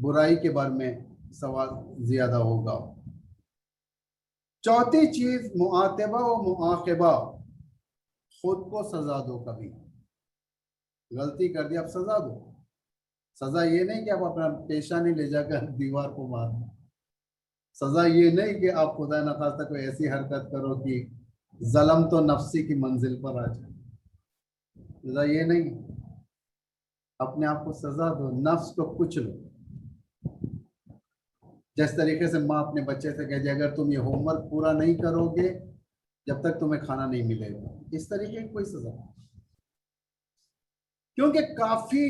बुराई के बारे में सवाल ज्यादा होगा। चौथी चीज मुआतबा व मुआकिबा, खुद को सजा दो। कभी गलती कर दी, आप सजा दो। सजा ये नहीं कि आप अपना पेशानी ले जाकर दीवार को मार दो। सजा ये नहीं कि आप खुदा न खास्ता कोई ऐसी हरकत करो कि जलम तो नफ्सी की मंजिल पर आ जाए। सजा ये नहीं, अपने आप को सजा दो, नफ्स को कुचलो। जिस तरीके से माँ अपने बच्चे से कहती है, अगर तुम ये होमवर्क पूरा नहीं करोगे जब तक तुम्हें खाना नहीं मिलेगा, इस तरीके की कोई सजा। क्योंकि काफी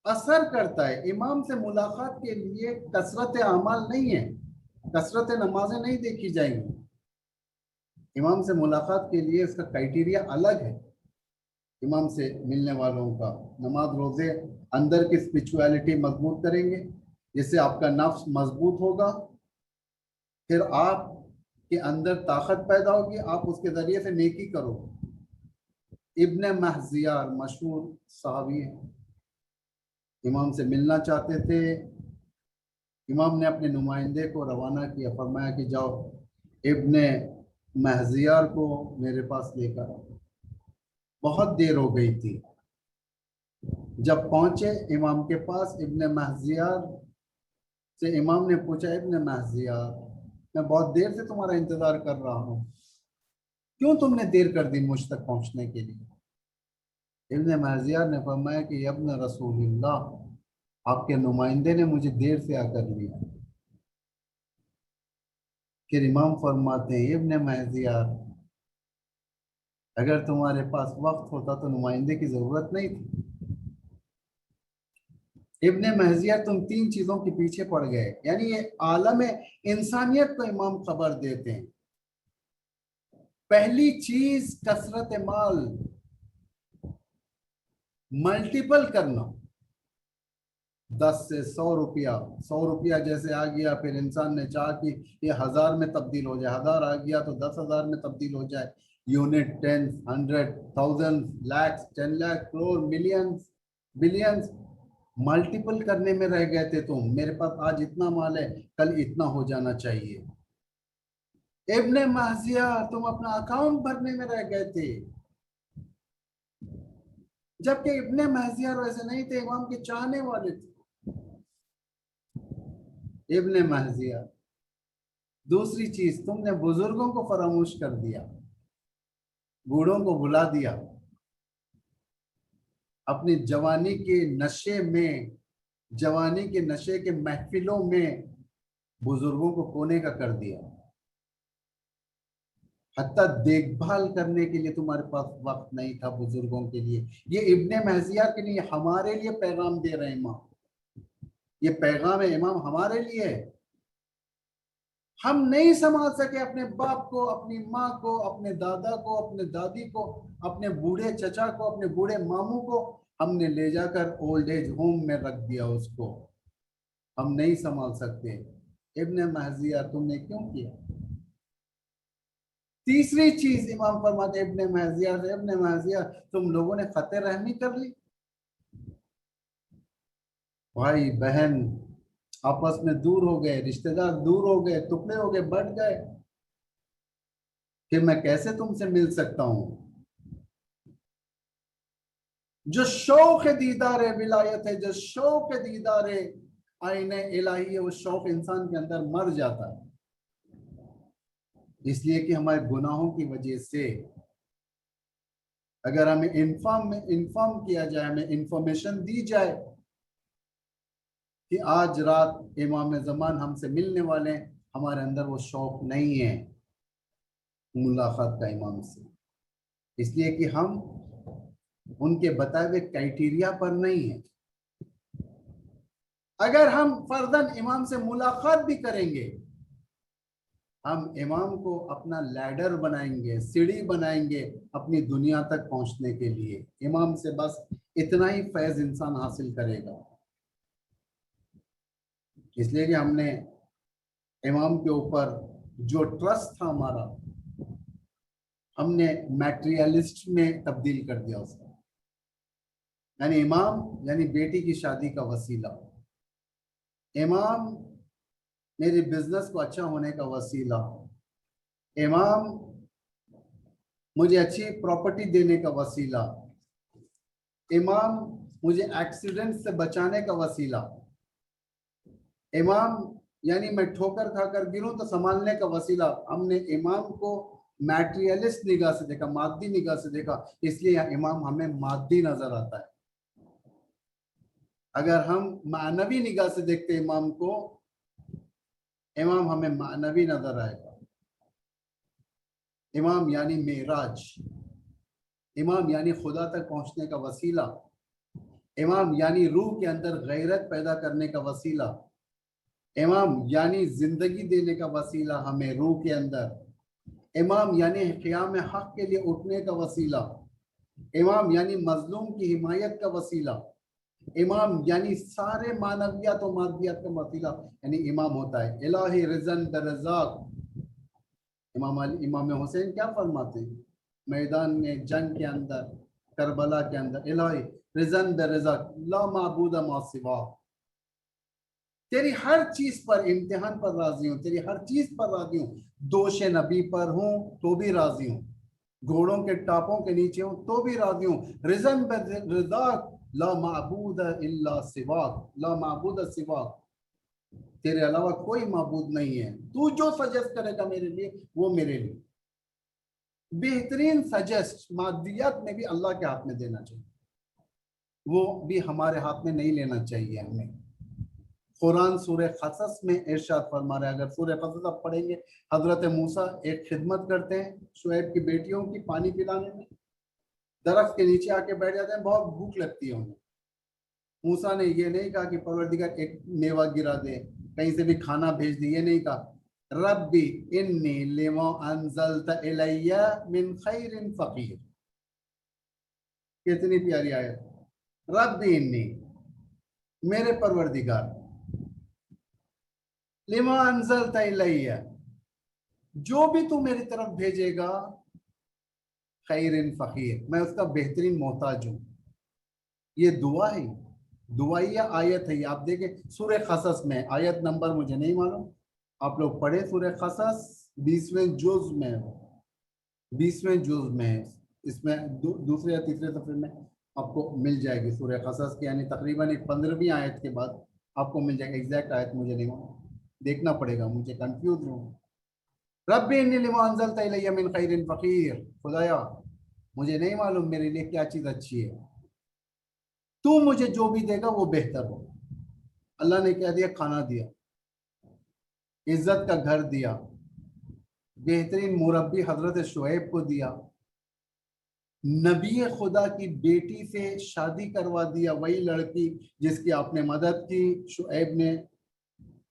असर करता है। इमाम से मुलाकात के लिए कसरत अमाल नहीं है, कसरत नमाजें नहीं देखी जाएंगी। इमाम से मुलाकात के लिए इसका क्राइटेरिया अलग है। इमाम से मिलने वालों का नमाज रोजे अंदर की स्पिरिचुअलिटी मजबूत करेंगे, जिससे आपका नफ्स मजबूत होगा, फिर आप के अंदर ताकत पैदा होगी, आप उसके जरिए से नेकी करोगे। इब्ने महजियार मशहूर सहाबी हैं, इमाम से मिलना चाहते थे। इमाम ने अपने नुमाइंदे को रवाना किया, फरमाया कि जाओ इब्ने महजियार को मेरे पास लेकर आओ। बहुत देर हो गई थी। जब पहुंचे इमाम के पास, इब्ने महजियार से इमाम ने पूछा, इब्ने महजियार, मैं बहुत देर से तुम्हारा इंतजार कर रहा हूँ, क्यों तुमने देर कर दी मुझ तक पहुंचने के लिए? इब्ने महजियार ने फरमाया कि इब्ने रसूलुल्लाह, आपके नुमाइंदे ने मुझे देर से आकर लिया। फिर इमाम फरमाते हैं, इब्ने महजियार, अगर तुम्हारे पास वक्त होता तो नुमाइंदे की जरूरत नहीं थी। इब्ने महजिया, तुम तीन चीजों के पीछे पड़ गए। यानी ये आलम इंसानियत को इमाम खबर देते हैं। पहली चीज कसरत माल, मल्टीपल करना। 10 से 100 रुपया, 100 रुपया जैसे आ गया, फिर इंसान ने चाहा कि ये 1000 में तब्दील हो जाए, 1000 आ गया तो 10,000 में तब्दील हो जाए। Unit, 10, 100, 1000, lakhs, 10 lakh, crore, millions, billions. Multiple करने में रह गए थे तुम। मेरे पास आज इतना माल है, कल इतना हो जाना चाहिए। इब्ने महजिया, तुम अपना अकाउंट भरने में रह गए थे। जबकि इब्ने महजिया वैसे नहीं थे, इमाम के चाहने वाले थे। इब्ने महजिया। दूसरी चीज, तुमने बुजुर्गों को फरामोश कर दिया, बूढ़ों को भुला दिया। अपनी जवानी के नशे में, जवानी के नशे के महफिलों में बुजुर्गों को कोने का कर दिया। हत्ता देखभाल करने के लिए तुम्हारे पास वक्त नहीं था बुजुर्गों के लिए। ये इब्ने महजिया के लिए, हमारे लिए पैगाम दे रहे हैं इमाम। ये पैगाम है इमाम हमारे लिए। हम नहीं संभाल सके अपने बाप को, अपनी माँ को, अपने दादा को, अपने दादी को, अपने बूढ़े चचा को, अपने बूढ़े मामू को, हमने ले जाकर ओल्ड एज होम में रख दिया उसको। हम नहीं संभाल सकते। इब्ने महजिया, तुमने क्यों किया? तीसरी चीज इमाम फरमाते, इब्ने महजिया से, इब्ने महजिया, तुम लोगों ने खते रहमी कर ली। भाई बहन आपस में दूर हो गए, रिश्तेदार दूर हो गए, टुकड़े हो गए, बढ़ गए, कि मैं कैसे तुमसे मिल सकता हूं? जो शौक दीदार विलायत है, जो शौक दीदार आईने इलाही है, वो शौक इंसान के अंदर मर जाता है। इसलिए कि हमारे गुनाहों की वजह से, अगर हमें इन्फॉर्म किया जाए, हमें इंफॉर्मेशन दी जाए कि आज रात इमाम ज़मान हमसे मिलने वाले हैं, हमारे अंदर वो शौक नहीं है मुलाकात का इमाम से। इसलिए कि हम उनके बताए हुए क्राइटेरिया पर नहीं है। अगर हम फर्दन इमाम से मुलाकात भी करेंगे हम इमाम को अपना लैडर बनाएंगे, सीढ़ी बनाएंगे अपनी दुनिया तक पहुंचने के लिए। इमाम से बस इतना ही फैज इंसान हासिल करेगा। इसलिए कि हमने इमाम के ऊपर जो ट्रस्ट था हमारा, हमने मैटेरियलिस्ट में तब्दील कर दिया उसको। यानी इमाम यानी बेटी की शादी का वसीला, इमाम मेरे बिजनेस को अच्छा होने का वसीला, इमाम मुझे अच्छी प्रॉपर्टी देने का वसीला, इमाम मुझे एक्सीडेंट से बचाने का वसीला, इमाम यानी मैं ठोकर खाकर गिरूं तो संभालने का वसीला। हमने इमाम को मैटेरियलिस्ट निगाह से देखा, मादी निगाह से देखा, इसलिए इमाम हमें मादी नजर आता है। अगर हम मानवी निगाह से देखते इमाम को, इमाम हमें मानवी नजर आएगा। इमाम यानी मेराज, इमाम यानी खुदा तक पहुंचने का वसीला, इमाम यानी रूह के अंदर गैरत पैदा करने का वसीला, इमाम यानी जिंदगी देने का वसीला हमें रूह के अंदर, इमाम यानी क़याम हक के लिए उठने का वसीला, इमाम यानी मजलूम की हिमायत का वसीला, इमाम यानी सारे मानवियत और मादियत का वसीला। यानी इमाम होता है इलाही रिजन दरज़ाक। इमाम हुसैन क्या फरमाते हैं मैदान में जंग के अंदर, करबला के अंदर, इलाही रिजन दरज़ाक ला माबूद मा सिवा। तेरी हर चीज पर इम्तिहान पर राजी हूँ, तेरी हर चीज पर राजी हूँ। दोष नबी पर हूँ तो भी राजी हूँ, घोड़ों के टापों के नीचे हूँ तो भी राजी हूँ। रिजन रिज़ाक ला माबूद इल्ला सिवाक, ला माबूद सिवाक, तेरे अलावा कोई माबूद नहीं है। तू जो सजेस्ट करेगा मेरे लिए वो मेरे लिए बेहतरीन सजेस्ट। मादियत में भी अल्लाह के हाथ में देना चाहिए, वो भी हमारे हाथ में नहीं लेना चाहिए हमें। कुरान सूरह क़सस में इरशाद फरमा रहा है, अगर सूरह क़सस आप पढ़ेंगे, हजरत मूसा एक खिदमत करते हैं शुएब की बेटियों की पानी पिलाने में, दरख्त के नीचे आके बैठ जाते हैं, बहुत भूख लगती है उन्हें। मूसा ने ये नहीं कहा कि परवरदिगार एक मेवा गिरा दे, कहीं से भी खाना भेज दे, ये नहीं कहा। रब्बी इन्नी लिमा अंज़लत इलैया मिन खैरिन फ़क़ीर। कितनी प्यारी आयत। रब्बी इन्नी, मेरे परवरदिगार, लिमा अंज़लत इलैया, जो भी तू मेरी तरफ भेजेगा, खैरिन फ़क़ीर, मैं उसका बेहतरीन मोहताज हूँ। ये दुआ है, दुआया आयत है। आप देखें सूरह क़सस में, आयत नंबर मुझे नहीं मालूम, आप लोग पढ़े सूरह क़सस 20वें जुज़ में, 20वें जुज़ में, इसमें दूसरे या तीसरे सफ़े में आपको मिल जाएगी सूरह क़सस की, यानी तकरीबन एक 15वीं आयत के बाद आपको मिल जाएगी। एग्जैक्ट आयत मुझे नहीं मालूम, देखना पड़ेगा, मुझे कंफ्यूज हूँ। रब्बी इन्नी लिमा अंज़लत इलैया मिन खैरिन फ़क़ीर, खुदाया मुझे नहीं मालूम मेरे लिए क्या चीज़ अच्छी है, तू मुझे जो भी देगा वो बेहतर हो। अल्लाह ने क्या दिया? खाना दिया, इज्जत का घर दिया, बेहतरीन मुरब्बी हजरत शुएब को दिया, नबी खुदा की बेटी से शादी करवा दिया, वही लड़की जिसकी आपने मदद की, शुएब ने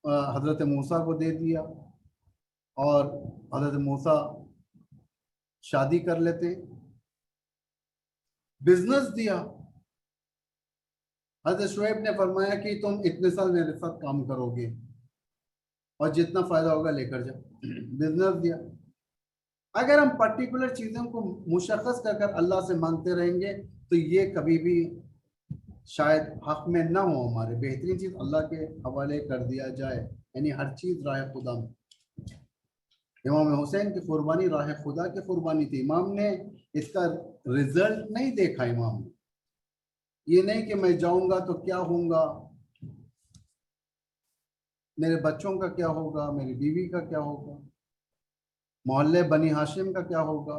हजरत मूसा को दे दिया और हजरत मूसा शादी कर लेते। बिजनेस दिया, हजरत शुएब ने फरमाया कि तुम इतने साल मेरे साथ काम करोगे और जितना फायदा होगा लेकर जाओ। बिजनेस दिया। अगर हम पर्टिकुलर चीज़ों को मुशख्खस कर कर अल्लाह से मांगते रहेंगे तो ये कभी भी शायद हक में ना हो हमारे। बेहतरीन चीज़ अल्लाह के हवाले कर दिया जाए, यानी हर चीज़ राह खुदा में। इमाम हुसैन की कुर्बानी राह खुदा की कुर्बानी थी। इमाम ने इसका रिजल्ट नहीं देखा। इमाम ने ये नहीं कि मैं जाऊंगा तो क्या होगा, मेरे बच्चों का क्या होगा, मेरी बीवी का क्या होगा, मोहल्ले बनी हाशिम का क्या होगा,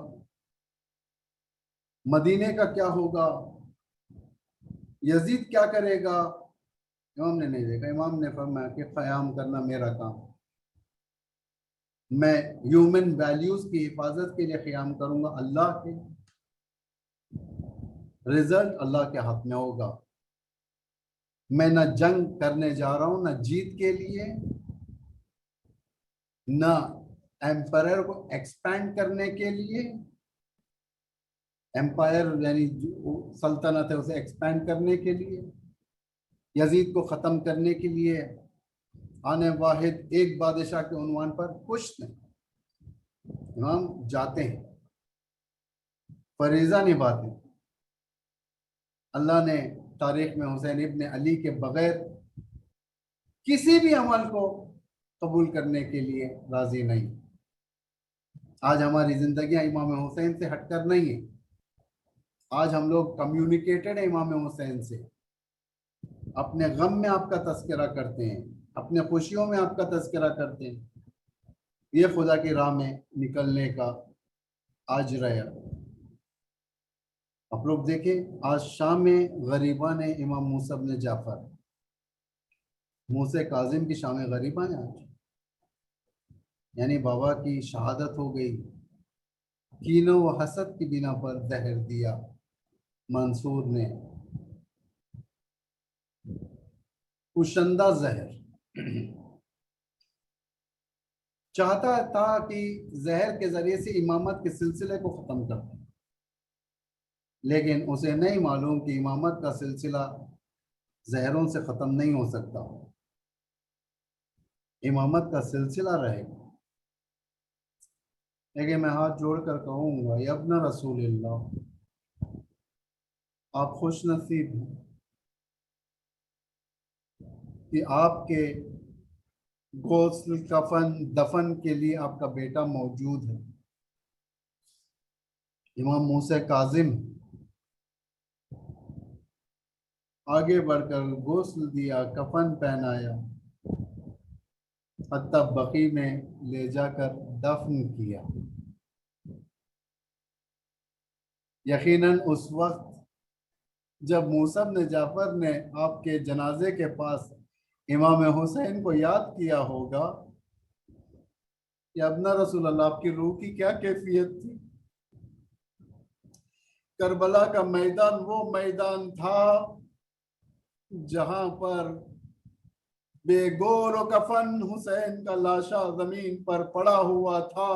मदीने का क्या होगा, यजीद क्या करेगा। इमाम ने नहीं देखा। इमाम ने फरमाया कि क़याम करना मेरा काम, मैं ह्यूमन वैल्यूज की हिफाजत के लिए क़याम करूंगा, अल्लाह के, रिजल्ट अल्लाह के हाथ में होगा। मैं ना जंग करने जा रहा हूं, ना जीत के लिए, ना एम्पायर को एक्सपैंड करने के लिए, एम्पायर यानी जो सल्तनत है उसे एक्सपैंड करने के लिए, यजीद को ख़त्म करने के लिए, आने वाहिद एक बादशाह के उन्वान पर कुछ नहीं, इमाम जाते हैं, फरीज़ा निभाते हैं। अल्लाह ने तारीख में हुसैन इब्न अली के बगैर किसी भी अमल को कबूल करने के लिए राजी नहीं। आज हमारी जिंदगियां इमाम हुसैन से हटकर नहीं है। आज हम लोग कम्युनिकेटेड है इमाम हुसैन से, अपने गम में आपका तस्करा करते हैं, अपने खुशियों में आपका तस्करा करते हैं। ये खुदा की राह में निकलने का आज रहा। आप लोग देखें, आज शाम में गरीबा ने इमाम मूसा इब्न जाफर, मूसे काजिम की शाम गरीबा है आज, यानी बाबा की शहादत हो गई। कीनो व हसद की बिना पर जहर दिया मंसूर ने, कुशंदा जहर। चाहता था कि जहर के जरिए से इमामत के सिलसिले को खत्म कर दे, लेकिन उसे नहीं मालूम कि इमामत का सिलसिला जहरों से खत्म नहीं हो सकता, इमामत का सिलसिला रहेगा। लेकिन मैं हाथ जोड़कर कहूँगा, यब्न रसूलुल्लाह, आप खुश नसीब हैं कि आपके गोस्ल कफन दफन के लिए आपका बेटा मौजूद है। इमाम मूसा काजिम आगे बढ़कर गोस्ल दिया, कफन पहनाया, हत्ता बकी में ले जाकर दफन किया। यकीनन उस वक्त जब मूसा इब्न जाफर ने आपके जनाजे के पास इमाम हुसैन को याद किया होगा, या अब्ना रसूल अल्लाह, आपकी रूह की क्या कैफियत थी। करबला का मैदान वो मैदान था जहां पर बेगोर कफन हुसैन का लाशा जमीन पर पड़ा हुआ था।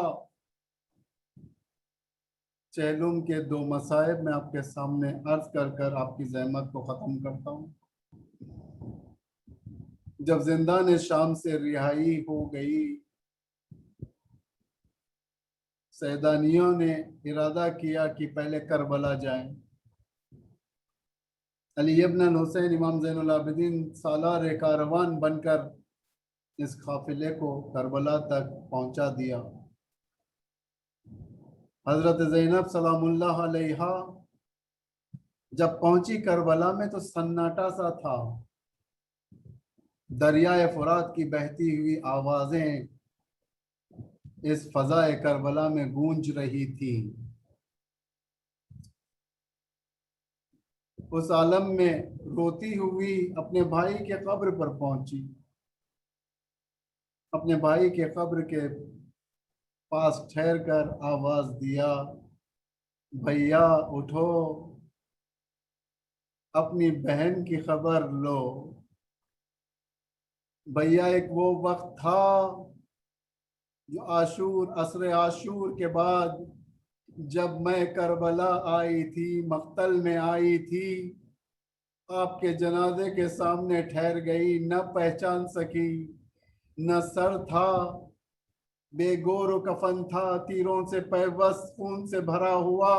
चेहलुम के दो मसाइब मैं आपके सामने अर्ज कर कर आपकी जहमत को खत्म करता हूँ। जब जिंदान शाम से रिहाई हो गई, सैदानियों ने इरादा किया कि पहले करबला जाएं। अली इब्न हुसैन इमाम ज़ैनुल आबिदीन सालार कारवान बनकर इस काफिले को करबला तक पहुंचा दिया। हजरत ज़ैनब सलामुल्लाह अलैहा जब पहुंची करबला में तो सन्नाटा सा था। दरियाए फुरात की बहती हुई आवाजें इस फजाए करबला में गूंज रही थी। उस आलम में रोती हुई अपने भाई के कब्र पर पहुंची, अपने भाई के कब्र के पास ठहर कर आवाज दिया, भैया उठो, अपनी बहन की खबर लो। भैया, एक वो वक्त था जो आशूर, असर आशूर के बाद जब मैं करबला आई थी, मक्तल में आई थी, आपके जनाजे के सामने ठहर गई, न पहचान सकी, न सर था, बेगोर कफन था, तीरों से पैबस, खून से भरा हुआ।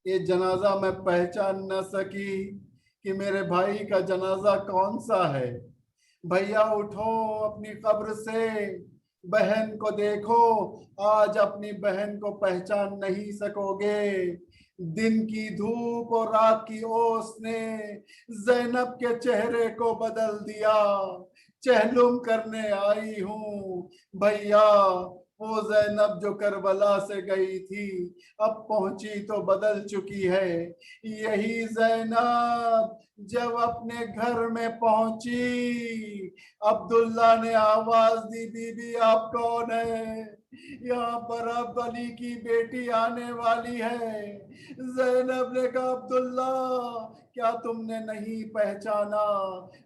ये जनाजा मैं पहचान न सकी कि मेरे भाई का जनाजा कौन सा है। भैया उठो, अपनी कब्र से बहन को देखो, आज अपनी बहन को पहचान नहीं सकोगे। दिन की धूप और रात की ओस ने ज़ैनब के चेहरे को बदल दिया। चहलुम करने आई हूँ भैया, वो ज़ैनब जो करबला से गई थी अब पहुंची तो बदल चुकी है। यही ज़ैनब जब अपने घर में पहुंची, अब्दुल्ला ने आवाज दी, बीबी आप कौन है? यहाँ पर अब अली की बेटी आने वाली है। जैनब ने कहा, अब्दुल्ला क्या तुमने नहीं पहचाना?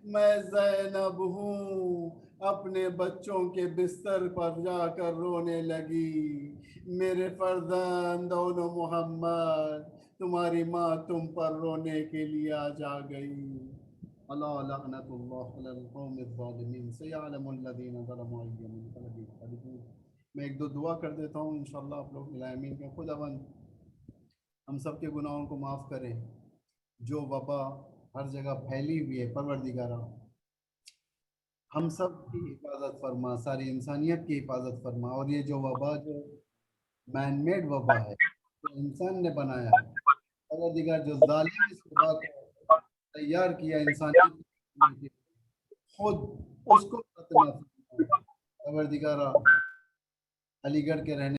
मैं जैनब हूँ। अपने बच्चों के बिस्तर पर जाकर रोने लगी, मेरे फर्जंद दोनों मोहम्मद, तुम्हारी माँ तुम पर रोने के लिए आज आ गई। अला लअनतुल्लाह अलल कौमिज़ ज़ालिमीन सयअलमुल लज़ीना ज़लमू अय्युल मुनक़लिबिन यन्क़लिबून। मैं एक दो दुआ कर देता हूँ, इंशाअल्लाह आप लोग आमीन के। खुदावन हम सब के गुनाहों को माफ़ करें। जो वबा हर जगह फैली हुई है, परवरदिगारा हम सब की हिफाजत फरमा, सारी इंसानियत की हिफाजत फरमा। और ये जो वबा जो मैनमेड वबा है, जो इंसान ने बनाया है, परवरदिगार जो जालिम इस वबा को तैयार किया इंसानियत के लिए, खुद उसको खत्म फरमा। परवरदिगारा अलीगढ़ के रहने